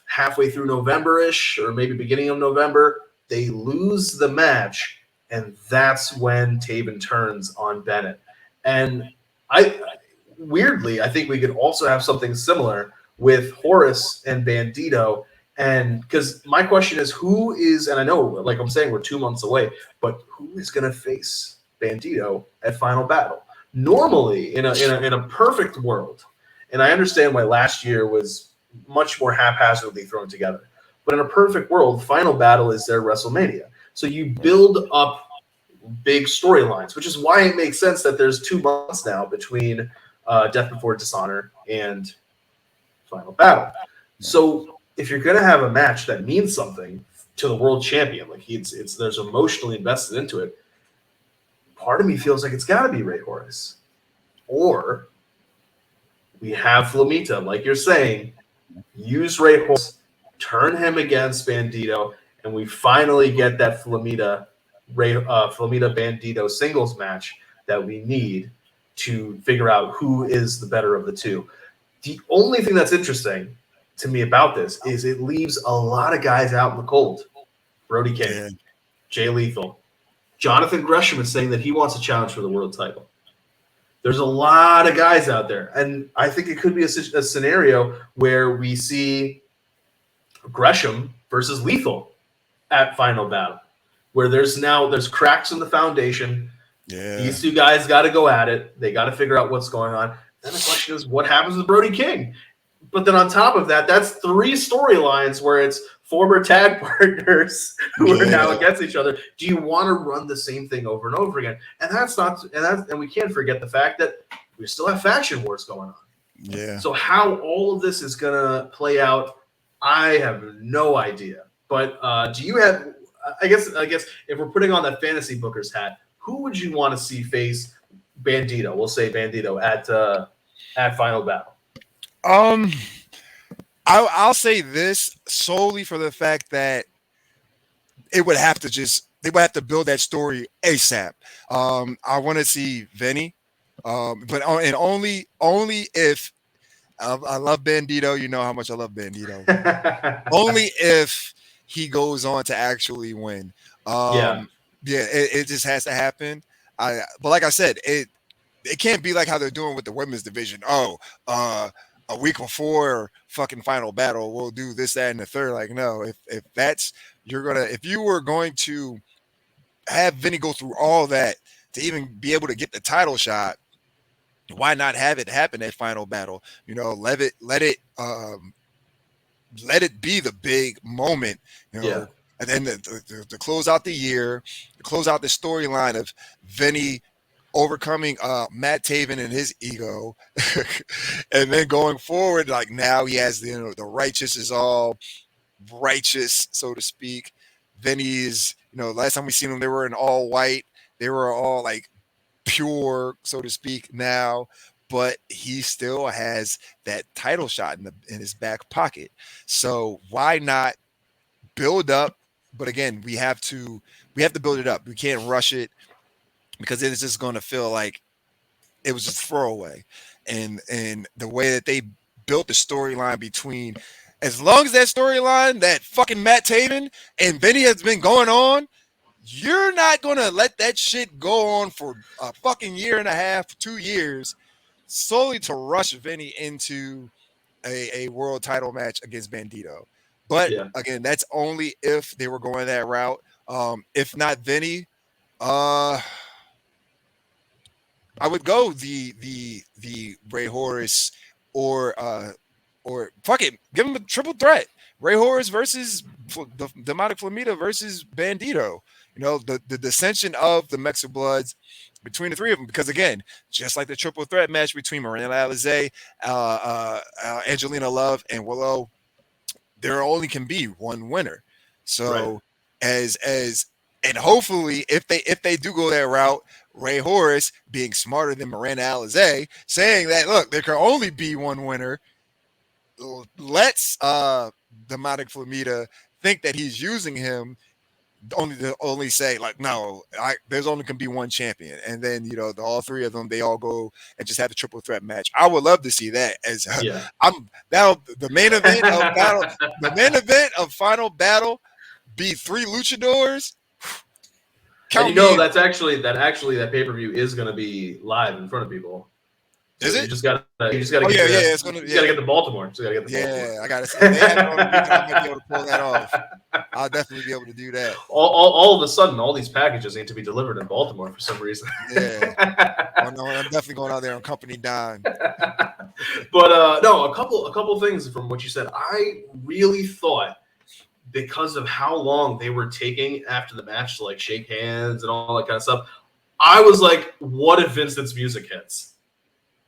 halfway through November-ish or maybe beginning of November. They lose the match, and that's when Taven turns on Bennett. And weirdly, I think we could also have something similar with Horus and Bandido. And because my question is, who is, and I know, like I'm saying, we're 2 months away, but who is going to face Bandido at Final Battle? Normally, in a perfect world, and I understand why last year was much more haphazardly thrown together. But in a perfect world, Final Battle is their WrestleMania. So you build up big storylines, which is why it makes sense that there's 2 months now between Death Before Dishonor and Final Battle. So if you're going to have a match that means something to the world champion, like there's emotionally invested into it, part of me feels like it's got to be Rey Horus. Or we have Flamita, like you're saying, use Rey Horus, turn him against Bandido, and we finally get that Flamita Bandido singles match that we need to figure out who is the better of the two. The only thing that's interesting to me about this is it leaves a lot of guys out in the cold. Brody King, Jay Lethal, Jonathan Gresham is saying that he wants a challenge for the world title. There's a lot of guys out there, and I think it could be a scenario where we see Gresham versus Lethal at Final Battle, where there's cracks in the foundation. Yeah. These two guys got to go at it. They got to figure out what's going on. Then the question is, what happens with Brody King? But then on top of that, that's 3 storylines where it's former tag partners who are now against each other. Do you want to run the same thing over and over again? And we can't forget the fact that we still have faction wars going on. Yeah. So how all of this is gonna play out, I have no idea. But do you have? I guess if we're putting on that fantasy booker's hat, who would you want to see face Bandido? We'll say Bandido at Final Battle. I'll say this solely for the fact that they would have to build that story ASAP. I want to see Vinny, but only if I love Bandido. You know how much I love Bandido. Only if he goes on to actually win. It just has to happen. But like I said, it can't be like how they're doing with the women's division. Oh, a week before fucking Final Battle, we'll do this, that, and the third. Like, no, if you were going to have Vinny go through all that to even be able to get the title shot, why not have it happen at Final Battle? Let it be the big moment, Yeah. And then to close out the year, to close out the storyline of Vinny overcoming Matt Taven and his ego, and then going forward, like now he has the righteous is all righteous, so to speak. Vinny's, last time we seen them, they were in all white. They were all like pure, so to speak, now, but he still has that title shot in his back pocket. So why not build up? But again, we have to build it up. We can't rush it because it's just going to feel like it was just throwaway. And the way that they built the storyline between, as long as that storyline, that fucking Matt Taven and Vinny has been going on, you're not going to let that shit go on for a fucking year and a half, 2 years, solely to rush Vinny into a world title match against Bandido. But again, that's only if they were going that route. If not Vinny, I would go the Rey Horus or fuck it, give him a triple threat. Rey Horus versus the Demonic Flamita versus Bandido. The dissension of the Mexican Bloods between the three of them. Because again, just like the triple threat match between Miranda Alizé, Angelina Love, and Willow, there only can be one winner. So and hopefully if they do go that route, Rey Horus being smarter than Miranda Alizé, saying that look, there can only be one winner, lets Demonic Flamita think that he's using him only say like, no, there's only can be one champion, and then all three of them, they all go and just have a triple threat match. I would love to see that. As the main event of battle, the main event of Final Battle be 3 luchadors. And that pay-per-view is going to be live in front of people. Is it? You just got to get to Baltimore. So you got to get to Baltimore. I got to say, they have it on the weekend. I might be able to pull that off. I'll definitely be able to do that. All of a sudden, all these packages need to be delivered in Baltimore for some reason. Yeah. Oh, no, I'm definitely going out there on company dime. But no, a couple things from what you said. I really thought, because of how long they were taking after the match to like shake hands and all that kind of stuff, I was like, what if Vincent's music hits?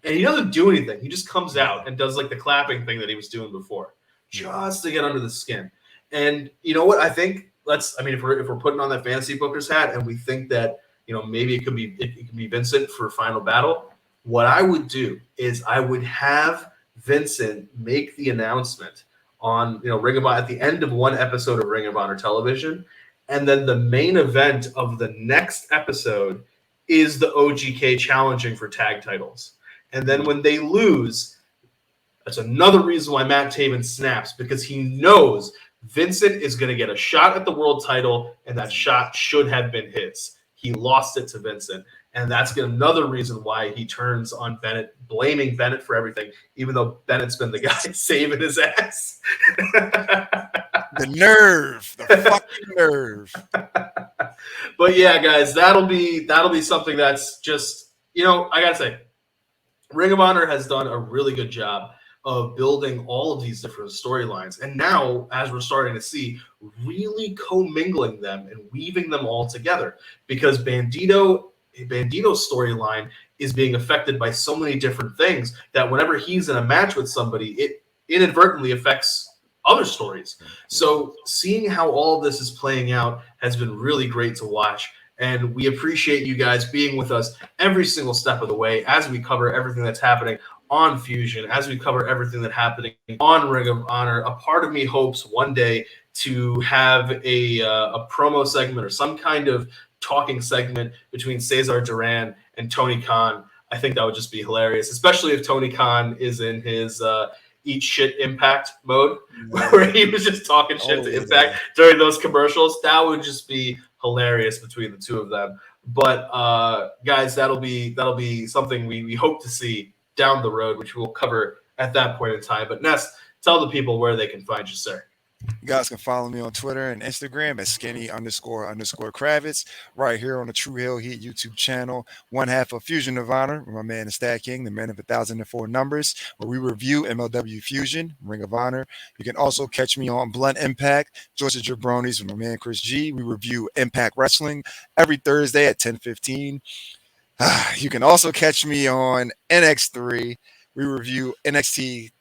And he doesn't do anything. He just comes out and does like the clapping thing that he was doing before, just to get under the skin. And you know what? I think if we're putting on that fantasy booker's hat and we think that maybe it could be Vincent for Final Battle, what I would do is I would have Vincent make the announcement on Ring of Honor at the end of one episode of Ring of Honor television, and then the main event of the next episode is the OGK challenging for tag titles. And then when they lose, that's another reason why Matt Taven snaps, because he knows Vincent is going to get a shot at the world title, and that shot should have been his. He lost it to Vincent, and that's another reason why he turns on Bennett, blaming Bennett for everything, even though Bennett's been the guy saving his ass. The nerve, the fucking nerve. But yeah, guys, that'll be something that's just, I gotta say, Ring of Honor has done a really good job of building all of these different storylines. And now, as we're starting to see, really commingling them and weaving them all together. Because Bandido's storyline is being affected by so many different things that whenever he's in a match with somebody, it inadvertently affects other stories. So seeing how all of this is playing out has been really great to watch. And we appreciate you guys being with us every single step of the way as we cover everything that's happening on Fusion, as we cover everything that's happening on Ring of Honor. A part of me hopes one day to have a promo segment or some kind of talking segment between Cesar Duran and Tony Khan. I think that would just be hilarious, especially if Tony Khan is in his eat shit Impact mode, where he was just talking shit to Impact during those commercials. That would just be hilarious between the two of them. But guys, that'll be something we hope to see down the road, which we'll cover at that point in time. But Ness, tell the people where they can find you, sir. You guys can follow me on Twitter and Instagram at skinny__Kravitz, right here on the True Hill Heat YouTube channel. One half of Fusion of Honor with my man, the StatKing, the man of 1,004 numbers, where we review MLW Fusion, Ring of Honor. You can also catch me on Blunt Impact, Georgia Jabronis with my man, Chris G. We review Impact Wrestling every Thursday at 10:15. You can also catch me on NX3. We review NXT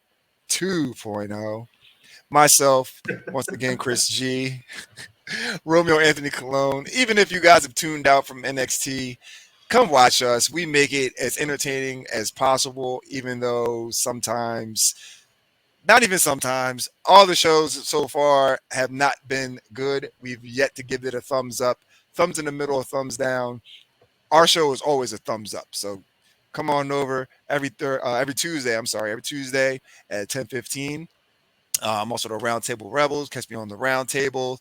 2.0. Myself, once again, Chris G, Romeo Anthony Colon. Even if you guys have tuned out from NXT, come watch us. We make it as entertaining as possible, even though sometimes, not even sometimes, all the shows so far have not been good. We've yet to give it a thumbs up, thumbs in the middle, or thumbs down. Our show is always a thumbs up. So come on over every Tuesday. Every Tuesday at 10:15. I'm also the Roundtable Rebels. Catch me on the Roundtable.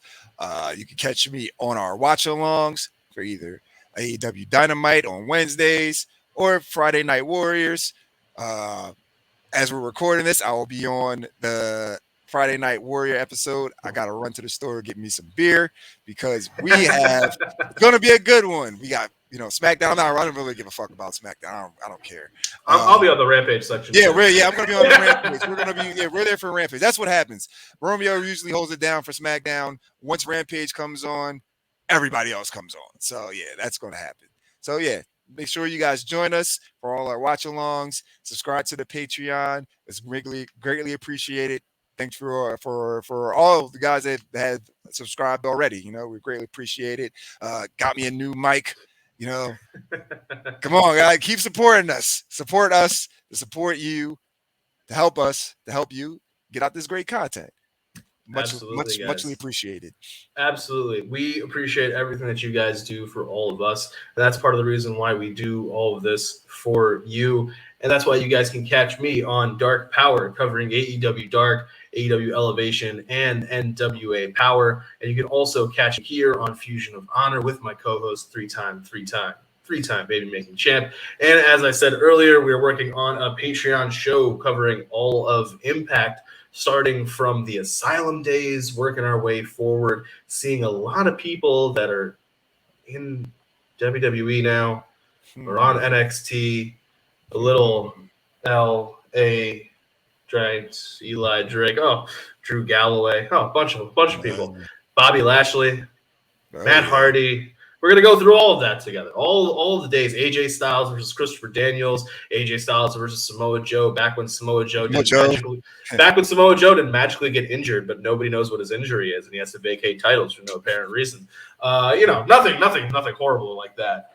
You can catch me on our watch-alongs for either AEW Dynamite on Wednesdays or Friday Night Warriors. As we're recording this, I will be on the Friday Night Warrior episode. I got to run to the store, get me some beer, because it's going to be a good one. We got, SmackDown. I don't really give a fuck about SmackDown. I don't care. I'll be on the Rampage section. Yeah, I'm going to be on the Rampage. We're there for Rampage. That's what happens. Romeo usually holds it down for SmackDown. Once Rampage comes on, everybody else comes on. So, yeah, that's going to happen. So, yeah, make sure you guys join us for all our watch-alongs. Subscribe to the Patreon. It's greatly appreciated. Thanks for all of the guys that have subscribed already. We greatly appreciate it. Got me a new mic. Come on, guys, keep supporting us. Support us to support you, to help you get out this great content. Muchly appreciated. Absolutely. We appreciate everything that you guys do for all of us. And that's part of the reason why we do all of this for you. And that's why you guys can catch me on Dark Power, covering AEW Dark, AEW Elevation, and NWA Power. And you can also catch me here on Fusion of Honor with my co-host, three-time baby making champ. And as I said earlier, we're working on a Patreon show covering all of Impact, starting from the Asylum days, working our way forward, seeing a lot of people that are in WWE now, or on NXT, a little L.A. Giants, Eli Drake, Drew Galloway, a bunch of people, Bobby Lashley, Matt Hardy. We're going to go through all of that together. All of the days. AJ Styles versus Christopher Daniels. AJ Styles versus Samoa Joe. Back when Samoa Joe didn't magically get injured, but nobody knows what his injury is, and he has to vacate titles for no apparent reason. Nothing horrible like that.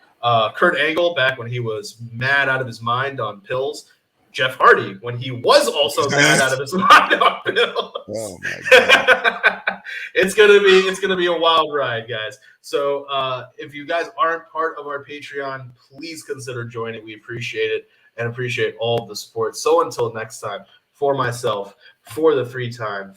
Kurt Angle, back when he was mad out of his mind on pills. Jeff Hardy, when he was also mad out of his mind on pills. Oh my God. It's gonna be a wild ride, guys. So if you guys aren't part of our Patreon, please consider joining. We appreciate it and appreciate all of the support. So until next time, for myself, for the three-time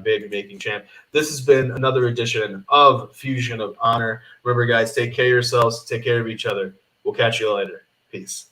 baby making champ, this has been another edition of Fusion of Honor. Remember, guys, take care of yourselves, take care of each other. We'll catch you later. Peace.